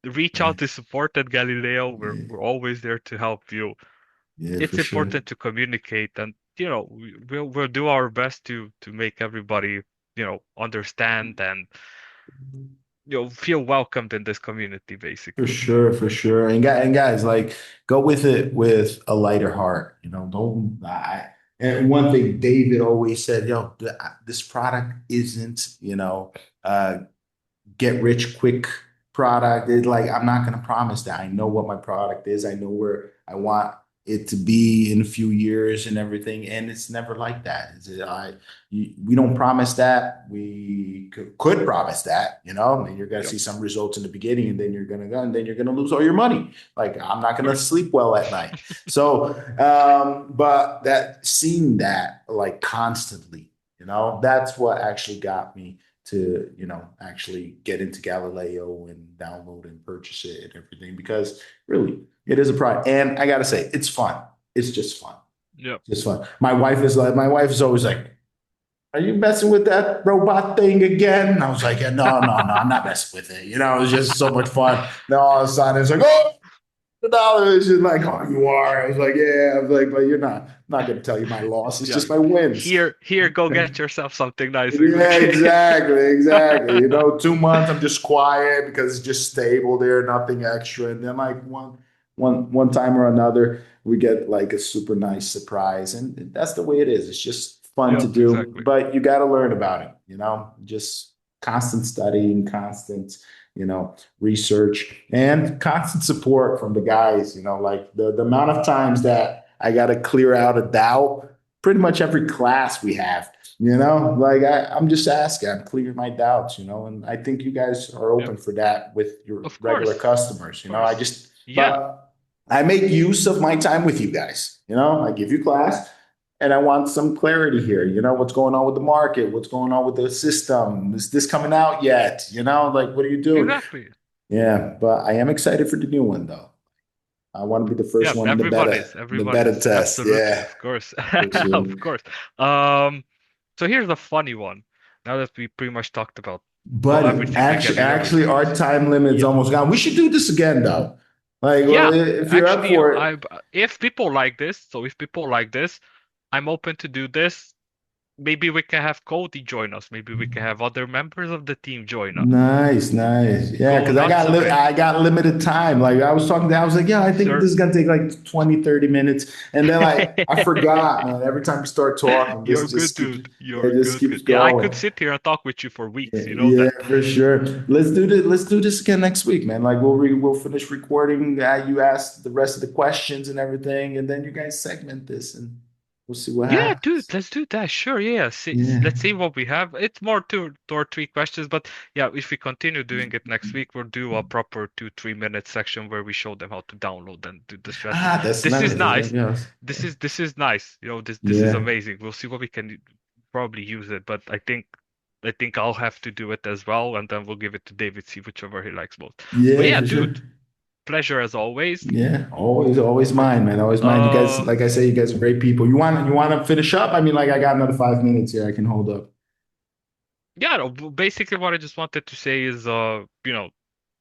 [SPEAKER 2] reach
[SPEAKER 1] yeah,
[SPEAKER 2] out to support at Galileo. We're
[SPEAKER 1] yeah,
[SPEAKER 2] we're always there to help you.
[SPEAKER 1] yeah, for
[SPEAKER 2] It's
[SPEAKER 1] sure.
[SPEAKER 2] important to communicate, and we'll do our best to make everybody understand and feel welcomed in this community,
[SPEAKER 1] For
[SPEAKER 2] basically.
[SPEAKER 1] sure, for sure. And guys, like go with it with a lighter heart. Don't and one thing David always said, this product isn't, uh get rich quick product. It's like I'm not going to promise that. I know what my product is. I know where I want it to be in a few years and everything. And it's never like that. We don't promise that. We could promise that, and you're going to
[SPEAKER 2] Yep.
[SPEAKER 1] see some results in the beginning, and then you're going to go, and then you're going to lose all your money. Like I'm not
[SPEAKER 2] Of
[SPEAKER 1] going to
[SPEAKER 2] course.
[SPEAKER 1] sleep well at night. So, but that seeing that like constantly, that's what actually got me to actually get into Galileo and download and purchase it and everything because really it is a product. And I gotta say, it's fun. It's just fun.
[SPEAKER 2] Yep.
[SPEAKER 1] Just fun. My wife is always like, "Are you messing with that robot thing again?" And I was like, "No, no, no, I'm not messing with it." It's just so much fun. Then all of a sudden, it's like, "Oh, $1." She's like, "Oh, you are." I was like, "Yeah." I was like, "But you're not. I'm not going to tell you my loss. It's
[SPEAKER 2] Yeah.
[SPEAKER 1] just my wins."
[SPEAKER 2] Here, go get yourself something nicer,
[SPEAKER 1] Yeah,
[SPEAKER 2] okay?
[SPEAKER 1] exactly, exactly. 2 months I'm just quiet because it's just stable there, nothing extra. And then like one time or another, we get like a super nice surprise. And that's the way it is. It's just fun to
[SPEAKER 2] Yep,
[SPEAKER 1] do,
[SPEAKER 2] exactly.
[SPEAKER 1] but you got to learn about it, just constant studying, constant, research and constant support from the guys, like the amount of times that I got to clear out a doubt pretty much every class we have. Like I'm just asking, I'm clearing my doubts, and I think you guys are
[SPEAKER 2] Yep.
[SPEAKER 1] open for that with your
[SPEAKER 2] Of
[SPEAKER 1] regular
[SPEAKER 2] course.
[SPEAKER 1] customers.
[SPEAKER 2] Of course. Yeah.
[SPEAKER 1] But I make use of my time with you guys. I give you class and I want some clarity here. What's going on with the market? What's going on with the system? Is this coming out yet? Like, what are you doing?
[SPEAKER 2] Exactly.
[SPEAKER 1] Yeah, but I am excited for the new one though. I want to be the first
[SPEAKER 2] Yep,
[SPEAKER 1] one
[SPEAKER 2] everyone is.
[SPEAKER 1] in the
[SPEAKER 2] Everyone
[SPEAKER 1] beta
[SPEAKER 2] is.
[SPEAKER 1] test.
[SPEAKER 2] Absolutely,
[SPEAKER 1] Yeah,
[SPEAKER 2] of course.
[SPEAKER 1] for sure.
[SPEAKER 2] Of course. Um, so here's a funny one. Now that we pretty much talked about, well,
[SPEAKER 1] Buddy,
[SPEAKER 2] everything that Galileo is
[SPEAKER 1] actually,
[SPEAKER 2] doing.
[SPEAKER 1] our time limit's
[SPEAKER 2] Yeah.
[SPEAKER 1] almost gone. We should do this again, though. Like, well,
[SPEAKER 2] Yeah,
[SPEAKER 1] if you're up
[SPEAKER 2] actually,
[SPEAKER 1] for it,
[SPEAKER 2] if people like this, so if people like this, I'm open to do this maybe we can have Cody join us. Maybe we can have other members of the team join us.
[SPEAKER 1] Nice, nice. Yeah,
[SPEAKER 2] Go
[SPEAKER 1] because
[SPEAKER 2] nuts a bit.
[SPEAKER 1] I got limited time. Like I was talking to, I was like, yeah, I think
[SPEAKER 2] Sir,
[SPEAKER 1] this is gonna take like 20, 30 minutes. And then like I forgot, man. Every time you start talking,
[SPEAKER 2] you're
[SPEAKER 1] this
[SPEAKER 2] good,
[SPEAKER 1] just keeps
[SPEAKER 2] dude.
[SPEAKER 1] it
[SPEAKER 2] You're
[SPEAKER 1] just
[SPEAKER 2] good,
[SPEAKER 1] keeps
[SPEAKER 2] good. Yeah, I could
[SPEAKER 1] going.
[SPEAKER 2] sit here and talk with you for
[SPEAKER 1] Yeah,
[SPEAKER 2] weeks. You know
[SPEAKER 1] yeah,
[SPEAKER 2] that.
[SPEAKER 1] for sure. Let's do this again next week, man. Like we'll finish recording. You ask the rest of the questions and everything, and then you guys segment this, and we'll see what
[SPEAKER 2] Yeah, dude,
[SPEAKER 1] happens.
[SPEAKER 2] let's do that. Sure, yeah.
[SPEAKER 1] Yeah.
[SPEAKER 2] Let's see what we have. It's more two or three questions, but yeah, if we continue doing it next week, we'll do a proper 2, 3 minute section where we show them how to download and do the strategy.
[SPEAKER 1] Ah, that's
[SPEAKER 2] This is
[SPEAKER 1] nice. That's
[SPEAKER 2] nice.
[SPEAKER 1] very nice.
[SPEAKER 2] This is nice. This is
[SPEAKER 1] Yeah.
[SPEAKER 2] amazing. We'll see what we can probably use it, but I think I'll have to do it as well, and then we'll give it to David, see whichever he likes most. But
[SPEAKER 1] Yeah,
[SPEAKER 2] yeah,
[SPEAKER 1] for sure.
[SPEAKER 2] dude, pleasure as always.
[SPEAKER 1] Yeah, always mine, man. Always mine. You guys,
[SPEAKER 2] Uh,
[SPEAKER 1] like I say, you guys are great people. You want to finish up? I mean, like I got another 5 minutes here. I can hold up.
[SPEAKER 2] yeah, no, basically what I just wanted to say is,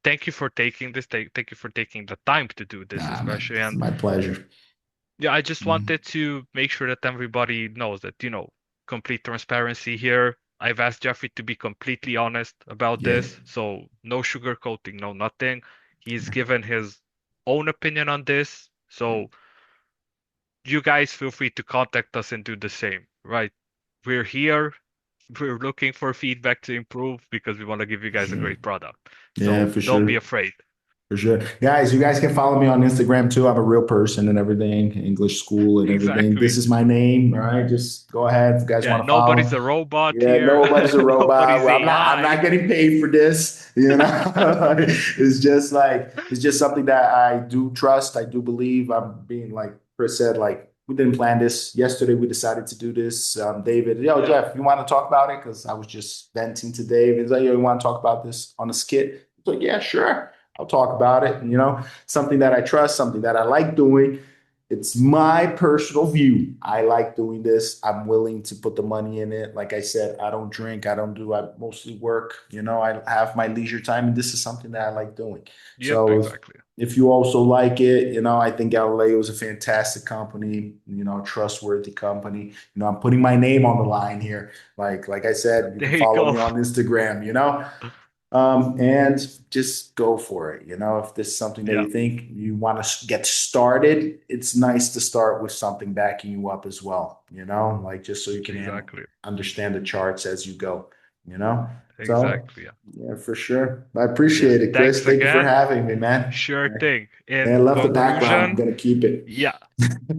[SPEAKER 2] thank you for taking this. Thank you for taking the time to do this,
[SPEAKER 1] Nah, man,
[SPEAKER 2] especially.
[SPEAKER 1] it's
[SPEAKER 2] And
[SPEAKER 1] my pleasure.
[SPEAKER 2] yeah, I just
[SPEAKER 1] Mhm.
[SPEAKER 2] wanted to make sure that everybody knows that, complete transparency here. I've asked Jeffrey to be completely honest about
[SPEAKER 1] Yeah.
[SPEAKER 2] this, so no sugarcoating, no nothing. He's given his own opinion on this, so you guys feel free to contact us and do the same, right? We're here. We're looking for feedback to improve because we want to give you
[SPEAKER 1] For
[SPEAKER 2] guys a
[SPEAKER 1] sure.
[SPEAKER 2] great product.
[SPEAKER 1] Yeah,
[SPEAKER 2] So
[SPEAKER 1] for
[SPEAKER 2] don't be
[SPEAKER 1] sure.
[SPEAKER 2] afraid.
[SPEAKER 1] For sure. Guys, you guys can follow me on Instagram too. I'm a real person and everything, English school and everything. This
[SPEAKER 2] Exactly.
[SPEAKER 1] is my name. All right. Just go ahead if you guys
[SPEAKER 2] Yeah,
[SPEAKER 1] want to follow.
[SPEAKER 2] nobody's a robot
[SPEAKER 1] Yeah,
[SPEAKER 2] here.
[SPEAKER 1] nobody's a robot.
[SPEAKER 2] Nobody's
[SPEAKER 1] Well, I'm
[SPEAKER 2] AI.
[SPEAKER 1] not getting paid for this, you know. It's just something that I do trust. I do believe. I'm being like Chris said, like we didn't plan this. Yesterday we decided to do this. David, yo,
[SPEAKER 2] Yeah,
[SPEAKER 1] Jeff, you want to talk about it? Because I was just venting to Dave. He's like, yo, you want to talk about this on a skit? So yeah, sure. I'll talk about it. You know, something that I trust, something that I like doing. It's my personal view. I like doing this. I'm willing to put the money in it. Like I said, I don't drink. I mostly work. You know, I have my leisure time, and this is something that I like doing.
[SPEAKER 2] yep,
[SPEAKER 1] So
[SPEAKER 2] exactly.
[SPEAKER 1] if you also like it, you know, I think Galileo is a fantastic company, you know, trustworthy company. You know, I'm putting my name on the line here. Like I said, you can
[SPEAKER 2] There you
[SPEAKER 1] follow
[SPEAKER 2] go.
[SPEAKER 1] me on Instagram, you know. And just go for it. You know, if this is something that
[SPEAKER 2] Yeah,
[SPEAKER 1] you think you want to get started, it's nice to start with something backing you up as well. You know, like just so you can
[SPEAKER 2] exactly.
[SPEAKER 1] understand the charts as you go. You know, so
[SPEAKER 2] Exactly. Yeah.
[SPEAKER 1] yeah, for sure. I
[SPEAKER 2] Yeah.
[SPEAKER 1] appreciate it, Chris.
[SPEAKER 2] Thanks
[SPEAKER 1] Thank you for
[SPEAKER 2] again.
[SPEAKER 1] having me, man.
[SPEAKER 2] Sure thing.
[SPEAKER 1] Yeah, I
[SPEAKER 2] In
[SPEAKER 1] love the background. I'm
[SPEAKER 2] conclusion,
[SPEAKER 1] gonna keep it.
[SPEAKER 2] yeah.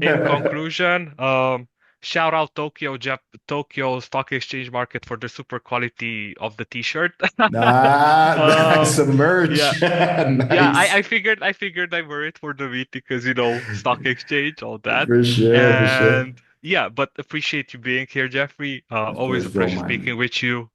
[SPEAKER 2] In conclusion, shout out Tokyo Stock Exchange Market for the super quality of the t-shirt.
[SPEAKER 1] Ah, that's
[SPEAKER 2] Um,
[SPEAKER 1] some
[SPEAKER 2] yeah.
[SPEAKER 1] merch.
[SPEAKER 2] Yeah, I,
[SPEAKER 1] Nice.
[SPEAKER 2] I figured I figured I wear it for the meet because stock exchange, all that.
[SPEAKER 1] For sure, for sure.
[SPEAKER 2] And yeah, but appreciate you being here, Jeffrey.
[SPEAKER 1] Of
[SPEAKER 2] Always
[SPEAKER 1] course,
[SPEAKER 2] a
[SPEAKER 1] bro,
[SPEAKER 2] pleasure speaking
[SPEAKER 1] man.
[SPEAKER 2] with you.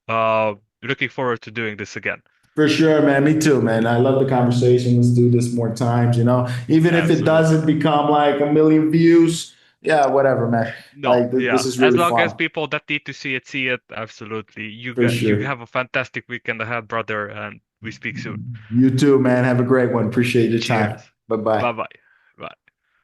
[SPEAKER 2] Looking forward to doing this again.
[SPEAKER 1] For sure, man. Me too, man. I love the conversation. Let's do this more times, you know, even if it
[SPEAKER 2] Absolutely.
[SPEAKER 1] doesn't become like a million views. Yeah, whatever, man.
[SPEAKER 2] No,
[SPEAKER 1] Like this
[SPEAKER 2] yeah.
[SPEAKER 1] is
[SPEAKER 2] As
[SPEAKER 1] really
[SPEAKER 2] long as
[SPEAKER 1] fun.
[SPEAKER 2] people that need to see it, see it. Absolutely.
[SPEAKER 1] For
[SPEAKER 2] You
[SPEAKER 1] sure.
[SPEAKER 2] have a fantastic weekend ahead, brother, and we speak soon.
[SPEAKER 1] You too, man. Have a great one. Appreciate your time.
[SPEAKER 2] Cheers.
[SPEAKER 1] Bye bye.
[SPEAKER 2] Bye bye.